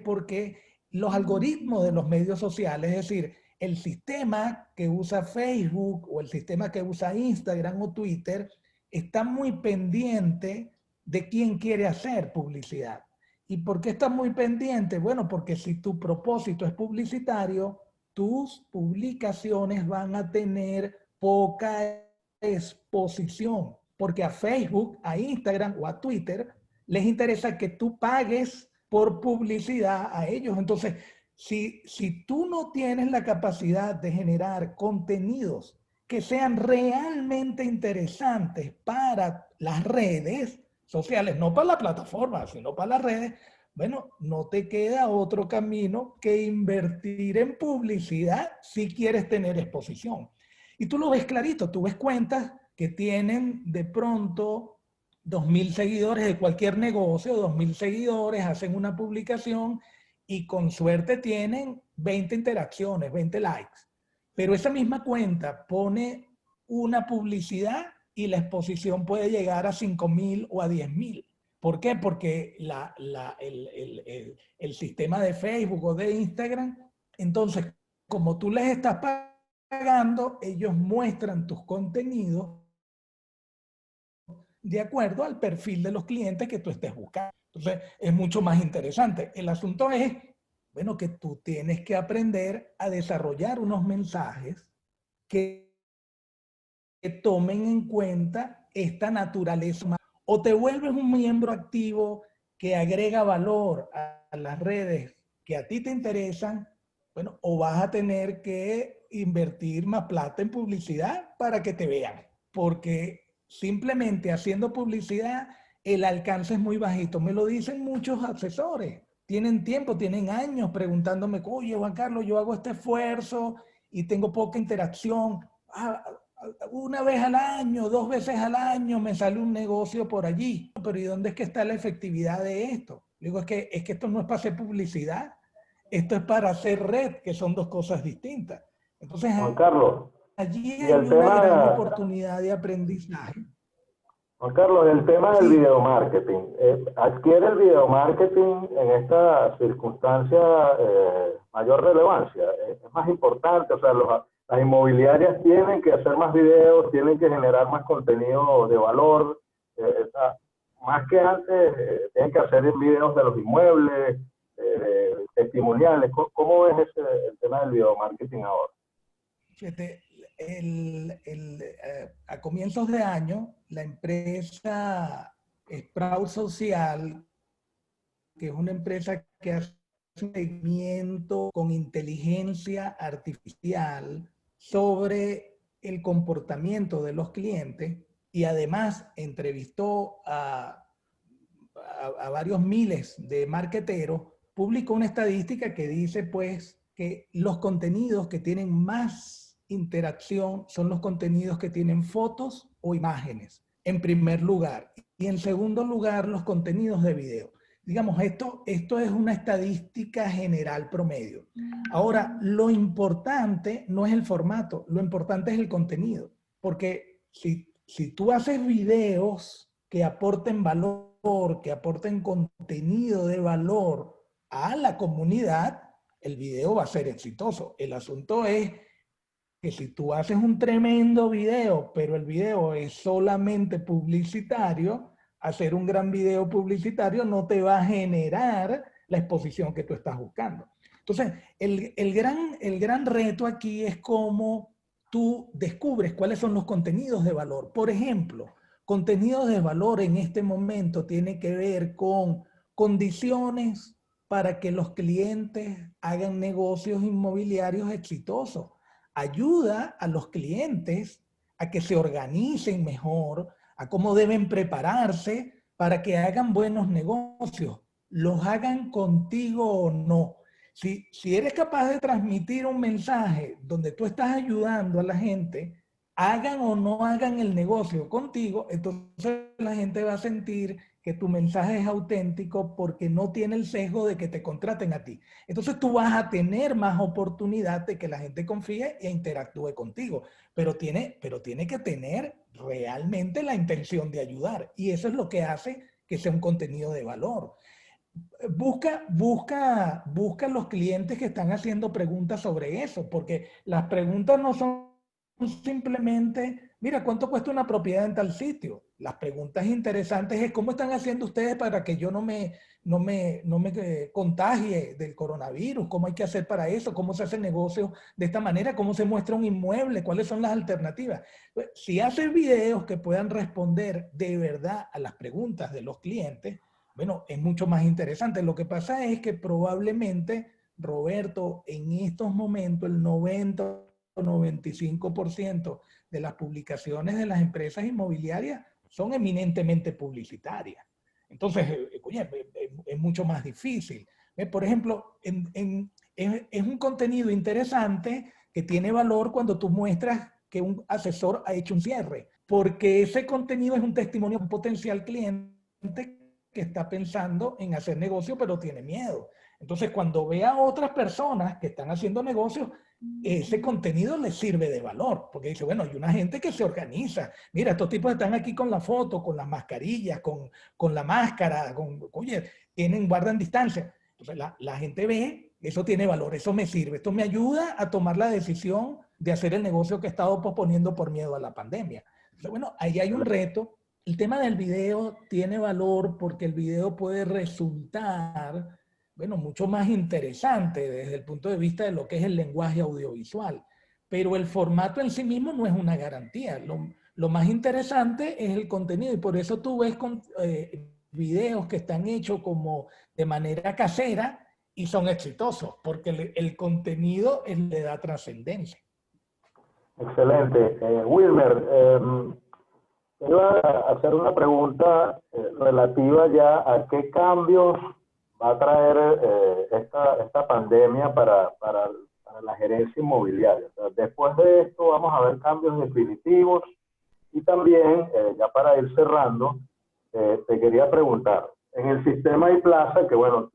porque los algoritmos de los medios sociales, es decir, el sistema que usa Facebook o el sistema que usa Instagram o Twitter, está muy pendiente de quién quiere hacer publicidad. ¿Y por qué está muy pendiente? Bueno, porque si tu propósito es publicitario, tus publicaciones van a tener poca exposición, porque a Facebook, a Instagram o a Twitter les interesa que tú pagues por publicidad a ellos. Entonces, si tú no tienes la capacidad de generar contenidos que sean realmente interesantes para las redes sociales, no para la plataforma, sino para las redes, bueno, no te queda otro camino que invertir en publicidad si quieres tener exposición. Y tú lo ves clarito, tú ves cuentas que tienen de pronto 2.000 seguidores de cualquier negocio, 2.000 seguidores, hacen una publicación y con suerte tienen 20 interacciones, 20 likes. Pero esa misma cuenta pone una publicidad y la exposición puede llegar a 5.000 o a 10.000. ¿Por qué? Porque el sistema de Facebook o de Instagram, entonces, como tú les estás pagando, ellos muestran tus contenidos de acuerdo al perfil de los clientes que tú estés buscando. Entonces, es mucho más interesante. El asunto es, bueno, que tú tienes que aprender a desarrollar unos mensajes que tomen en cuenta esta naturaleza. O te vuelves un miembro activo que agrega valor a las redes que a ti te interesan, bueno, o vas a tener que invertir más plata en publicidad para que te vean. Porque simplemente haciendo publicidad, el alcance es muy bajito. Me lo dicen muchos asesores. Tienen tiempo, tienen años preguntándome, oye, Juan Carlos, yo hago este esfuerzo y tengo poca interacción. Una vez al año, 2 veces al año me sale un negocio por allí. Pero ¿y dónde es que está la efectividad de esto? Digo, es que esto no es para hacer publicidad, esto es para hacer red, que son dos cosas distintas. Entonces, Juan Carlos, allí y hay el una gran tema, oportunidad de aprendizaje. Juan Carlos, el tema del Sí, video marketing. ¿Adquiere el video marketing en esta circunstancia mayor relevancia? ¿Es más importante? O sea, las inmobiliarias tienen que hacer más videos, tienen que generar más contenido de valor. Más que antes, tienen que hacer videos de los inmuebles, testimoniales. ¿Cómo ves el tema del video marketing ahora? fíjate, a comienzos de año, la empresa Sprout Social, que es una empresa que hace un seguimiento con inteligencia artificial sobre el comportamiento de los clientes y además entrevistó a varios miles de marketeros, publicó una estadística que dice pues que los contenidos que tienen más interacción son los contenidos que tienen fotos o imágenes, en primer lugar. Y en segundo lugar, los contenidos de video. Digamos, esto es una estadística general promedio. Ahora, lo importante no es el formato, lo importante es el contenido. Porque si tú haces videos que aporten valor, que aporten contenido de valor a la comunidad, el video va a ser exitoso. El asunto es que si tú haces un tremendo video, pero el video es solamente publicitario, hacer un gran video publicitario no te va a generar la exposición que tú estás buscando. Entonces, el gran reto aquí es cómo tú descubres cuáles son los contenidos de valor. Por ejemplo, contenidos de valor en este momento tiene que ver con condiciones para que los clientes hagan negocios inmobiliarios exitosos. Ayuda a los clientes a que se organicen mejor, a cómo deben prepararse para que hagan buenos negocios, los hagan contigo o no. Si eres capaz de transmitir un mensaje donde tú estás ayudando a la gente, hagan o no hagan el negocio contigo, entonces la gente va a sentir que tu mensaje es auténtico porque no tiene el sesgo de que te contraten a ti. Entonces tú vas a tener más oportunidad de que la gente confíe e interactúe contigo, pero tiene que tener realmente la intención de ayudar y eso es lo que hace que sea un contenido de valor. Busca los clientes que están haciendo preguntas sobre eso, porque las preguntas no son simplemente, mira, ¿cuánto cuesta una propiedad en tal sitio? Las preguntas interesantes es, ¿cómo están haciendo ustedes para que yo no me contagie del coronavirus? ¿Cómo hay que hacer para eso? ¿Cómo se hace negocio de esta manera? ¿Cómo se muestra un inmueble? ¿Cuáles son las alternativas? Si haces videos que puedan responder de verdad a las preguntas de los clientes, bueno, es mucho más interesante. Lo que pasa es que probablemente, Roberto, en estos momentos el 95% de las publicaciones de las empresas inmobiliarias son eminentemente publicitarias. Entonces, oye, es mucho más difícil. Por ejemplo, es un contenido interesante que tiene valor cuando tú muestras que un asesor ha hecho un cierre. porque ese contenido es un testimonio de un potencial cliente que está pensando en hacer negocio, pero tiene miedo. Entonces, cuando ve a otras personas que están haciendo negocios, ese contenido les sirve de valor, porque dice, bueno, hay una gente que se organiza. Mira, estos tipos están aquí con la foto, con las mascarillas, con la máscara, oye, guardan distancia. Entonces, la gente ve, eso tiene valor, eso me sirve, esto me ayuda a tomar la decisión de hacer el negocio que he estado posponiendo por miedo a la pandemia. Entonces, bueno, ahí hay un reto. El tema del video tiene valor porque el video puede resultar, bueno, mucho más interesante desde el punto de vista de lo que es el lenguaje audiovisual. Pero el formato en sí mismo no es una garantía. Lo más interesante es el contenido y por eso tú ves videos que están hechos como de manera casera y son exitosos, porque el contenido le da trascendencia. Excelente. Wilmer, iba a hacer una pregunta relativa ya a qué cambios va a traer esta pandemia para la gerencia inmobiliaria. O sea, después de esto vamos a ver cambios definitivos y también, ya para ir cerrando, te quería preguntar, en el sistema iPlaza, que bueno,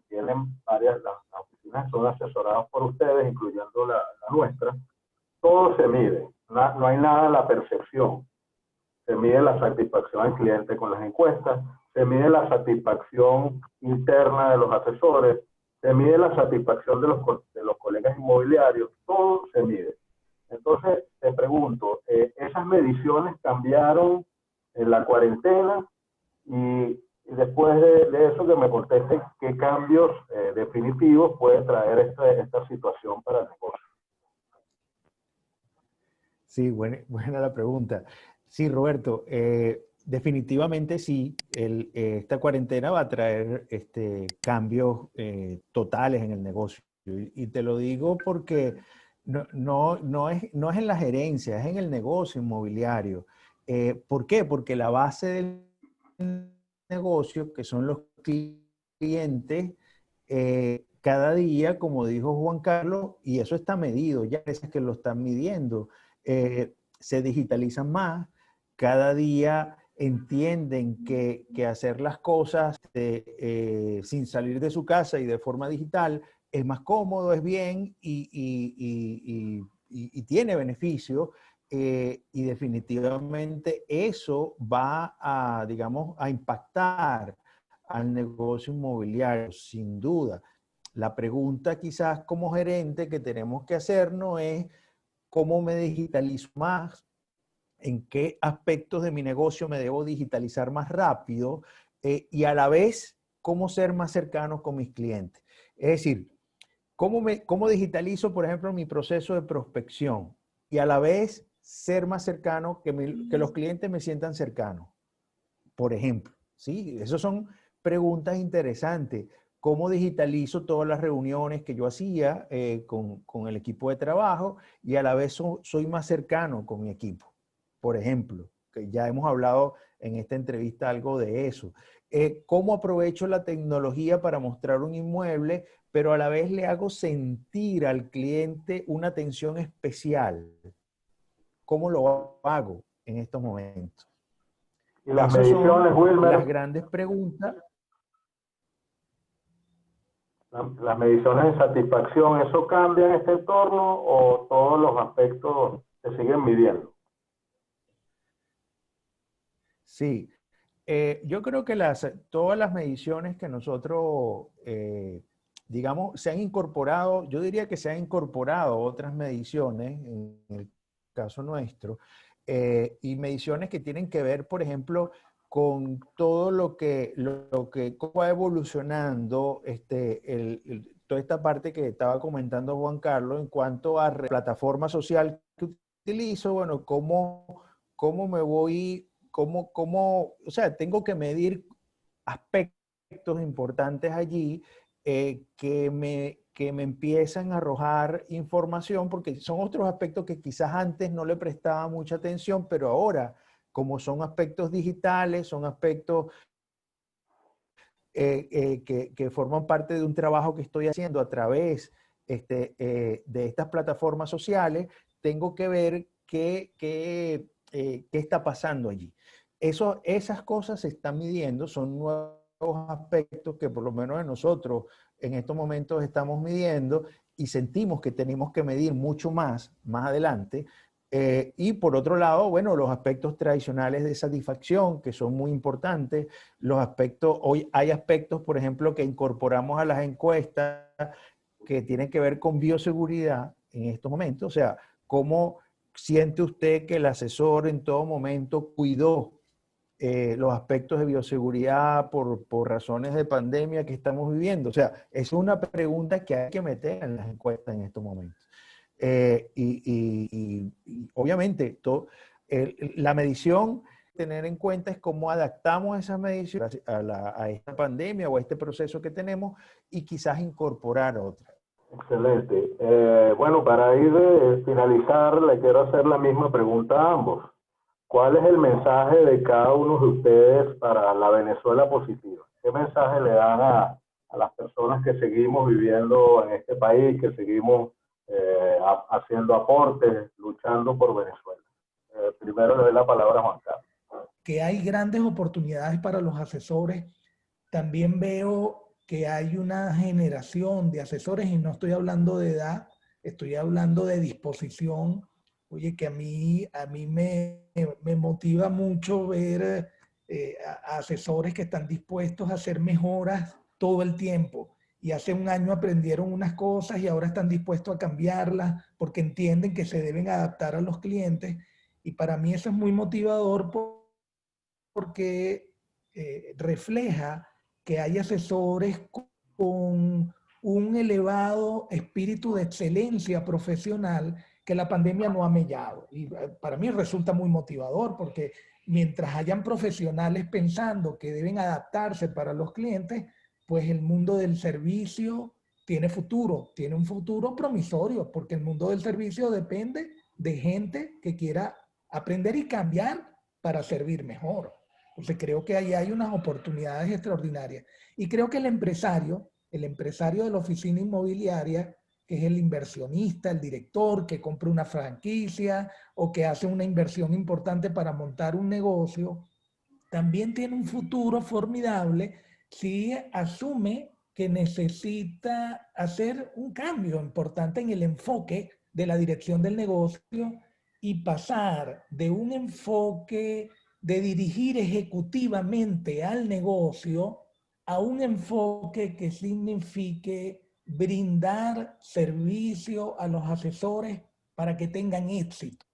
tienen varias, las oficinas son asesoradas por ustedes, incluyendo la nuestra, todo se mide, no hay nada en la percepción. Se mide la satisfacción al cliente con las encuestas, se mide la satisfacción interna de los asesores, se mide la satisfacción de los colegas inmobiliarios, todo se mide. Entonces, te pregunto, ¿esas mediciones cambiaron en la cuarentena? Y después de eso que me conteste, ¿qué cambios definitivos puede traer esta situación para el negocio? Sí, buena la pregunta. Sí, Roberto, definitivamente sí, esta cuarentena va a traer cambios totales en el negocio. Y te lo digo porque no es en la gerencia, es en el negocio inmobiliario. ¿Por qué? Porque la base del negocio, que son los clientes, cada día, como dijo Juan Carlos, y eso está medido, ya es que lo están midiendo, se digitalizan más, cada día entienden que hacer las cosas sin salir de su casa y de forma digital es más cómodo, es bien y tiene beneficio. Y definitivamente eso va a, digamos, a impactar al negocio inmobiliario, sin duda. La pregunta quizás como gerente que tenemos que hacernos es cómo me digitalizo más, en qué aspectos de mi negocio me debo digitalizar más rápido y a la vez cómo ser más cercano con mis clientes. Es decir, cómo digitalizo, por ejemplo, mi proceso de prospección y a la vez ser más cercano, que los clientes me sientan cercanos, por ejemplo. ¿Sí? Esas son preguntas interesantes. ¿Cómo digitalizo todas las reuniones que yo hacía con el equipo de trabajo y a la vez soy más cercano con mi equipo? Por ejemplo, que ya hemos hablado en esta entrevista algo de eso. ¿Cómo aprovecho la tecnología para mostrar un inmueble, pero a la vez le hago sentir al cliente una atención especial? ¿Cómo lo hago en estos momentos? Y las Esas son mediciones, Wilmer, las grandes preguntas. las mediciones de satisfacción, ¿eso cambia en este entorno o todos los aspectos se siguen midiendo? Sí, yo creo que todas las mediciones que nosotros, digamos, se han incorporado, yo diría que se han incorporado otras mediciones, en el caso nuestro, y mediciones que tienen que ver, por ejemplo, con todo cómo va evolucionando toda esta parte que estaba comentando Juan Carlos en cuanto a plataforma social que utilizo, bueno, cómo me voy, o sea, tengo que medir aspectos importantes allí que me empiezan a arrojar información, porque son otros aspectos que quizás antes no le prestaba mucha atención, pero ahora, como son aspectos digitales, son aspectos que forman parte de un trabajo que estoy haciendo a través de estas plataformas sociales, tengo que ver qué está pasando allí. Esas cosas se están midiendo, son nuevos aspectos que por lo menos nosotros en estos momentos estamos midiendo y sentimos que tenemos que medir mucho más adelante. Y por otro lado, bueno, los aspectos tradicionales de satisfacción, que son muy importantes, hoy hay aspectos, por ejemplo, que incorporamos a las encuestas que tienen que ver con bioseguridad en estos momentos, o sea, cómo siente usted que el asesor en todo momento cuidó los aspectos de bioseguridad por razones de pandemia que estamos viviendo. O sea, es una pregunta que hay que meter en las encuestas en estos momentos. Y obviamente la medición, tener en cuenta es cómo adaptamos esas mediciones a esta pandemia o a este proceso que tenemos y quizás incorporar otras. Excelente. Bueno, para ir de finalizar, le quiero hacer la misma pregunta a ambos. ¿Cuál es el mensaje de cada uno de ustedes para la Venezuela positiva? ¿Qué mensaje le dan a las personas que seguimos viviendo en este país, que seguimos haciendo aportes, luchando por Venezuela? Primero le doy la palabra a Juan Carlos. Que hay grandes oportunidades para los asesores. También veo que hay una generación de asesores, y no estoy hablando de edad, estoy hablando de disposición. Oye, que a mí me motiva mucho ver a asesores que están dispuestos a hacer mejoras todo el tiempo. Y hace un año aprendieron unas cosas y ahora están dispuestos a cambiarlas porque entienden que se deben adaptar a los clientes. Y para mí eso es muy motivador porque refleja que hay asesores con un elevado espíritu de excelencia profesional que la pandemia no ha mellado. Y para mí resulta muy motivador porque mientras hayan profesionales pensando que deben adaptarse para los clientes, pues el mundo del servicio tiene futuro, tiene un futuro promisorio, porque el mundo del servicio depende de gente que quiera aprender y cambiar para servir mejor. Entonces creo que ahí hay unas oportunidades extraordinarias. Y creo que el empresario de la oficina inmobiliaria, que es el inversionista, el director que compra una franquicia o que hace una inversión importante para montar un negocio, también tiene un futuro formidable si asume que necesita hacer un cambio importante en el enfoque de la dirección del negocio y pasar de un enfoque de dirigir ejecutivamente al negocio a un enfoque que signifique brindar servicio a los asesores para que tengan éxito,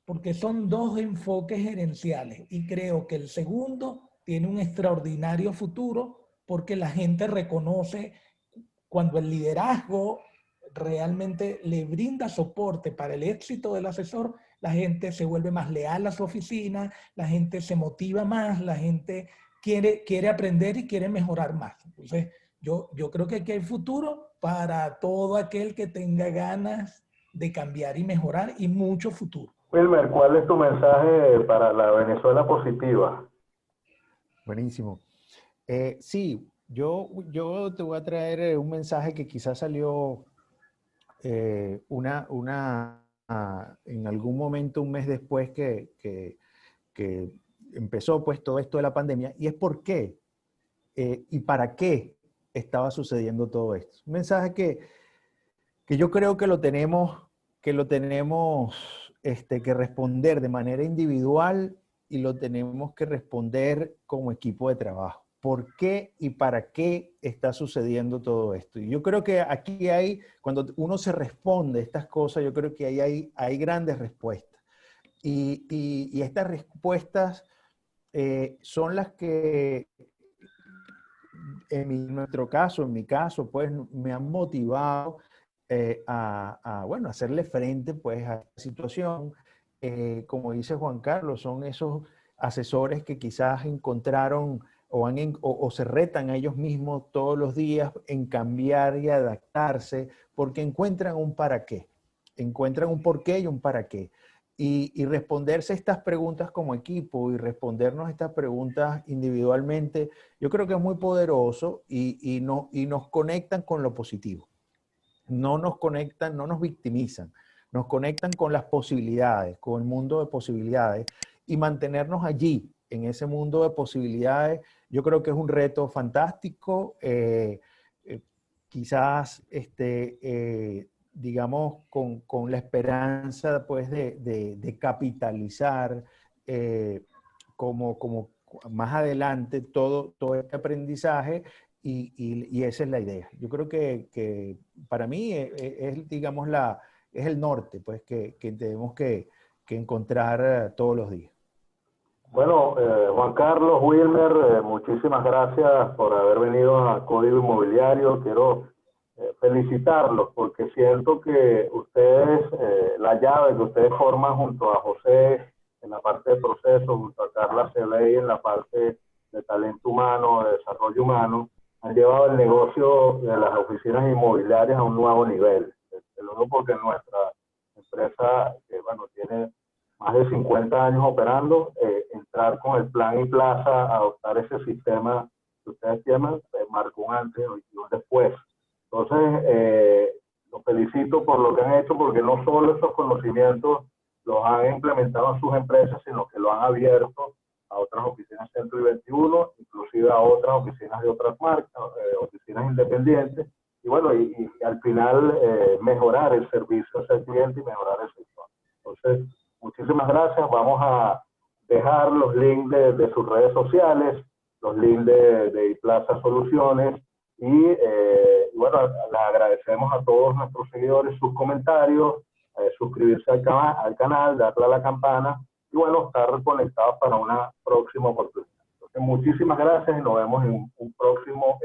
porque son dos enfoques gerenciales y creo que el segundo tiene un extraordinario futuro porque la gente reconoce cuando el liderazgo realmente le brinda soporte para el éxito del asesor, la gente se vuelve más leal a su oficina, la gente se motiva más, la gente quiere aprender y quiere mejorar más. Entonces, yo creo que aquí hay futuro para todo aquel que tenga ganas de cambiar y mejorar y mucho futuro. Wilmer, ¿cuál es tu mensaje para la Venezuela positiva? Buenísimo. Sí, yo te voy a traer un mensaje que quizás salió en algún momento, un mes después que empezó pues todo esto de la pandemia, y es por qué y para qué estaba sucediendo todo esto. Un mensaje que yo creo que lo tenemos que responder de manera individual y lo tenemos que responder como equipo de trabajo. ¿Por qué y para qué está sucediendo todo esto? Y yo creo que aquí cuando uno se responde a estas cosas, yo creo que ahí hay grandes respuestas. Y estas respuestas son las que, en nuestro caso, en mi caso, pues me han motivado bueno, hacerle frente pues a esta situación. Como dice Juan Carlos, son esos asesores que quizás encontraron o se retan a ellos mismos todos los días en cambiar y adaptarse porque encuentran un para qué, encuentran un por qué y un para qué. Y responderse estas preguntas como equipo y respondernos estas preguntas individualmente, yo creo que es muy poderoso y nos conectan con lo positivo. No nos conectan, no nos victimizan, nos conectan con las posibilidades, con el mundo de posibilidades, y mantenernos allí, en ese mundo de posibilidades, yo creo que es un reto fantástico. Quizás, digamos, con la esperanza pues, de capitalizar como más adelante todo este aprendizaje, y esa es la idea. Yo creo que para mí digamos, es el norte pues, que tenemos que encontrar todos los días. Bueno, Juan Carlos, Wilmer, muchísimas gracias por haber venido a Código Inmobiliario. Quiero felicitarlos porque siento que ustedes, la llave que ustedes forman junto a José en la parte de procesos, junto a Carla Celey en la parte de talento humano, de desarrollo humano, han llevado el negocio de las oficinas inmobiliarias a un nuevo nivel. Lo digo porque nuestra empresa, que bueno, tiene más de 50 años operando, entrar con el plan y plaza, adoptar ese sistema que ustedes tienen, marcó un antes y un después. Entonces, los felicito por lo que han hecho, porque no solo esos conocimientos los han implementado en sus empresas, sino que lo han abierto a otras oficinas Centro y 21, inclusive a otras oficinas de otras marcas, oficinas independientes, y bueno, y al final mejorar el servicio hacia el cliente y mejorar el sector. Entonces, muchísimas gracias. Vamos a dejar los links de sus redes sociales, los links de Plaza Soluciones, y bueno, les agradecemos a todos nuestros seguidores sus comentarios, suscribirse al canal, darle a la campana, y bueno, estar conectados para una próxima oportunidad. Entonces, muchísimas gracias y nos vemos en un próximo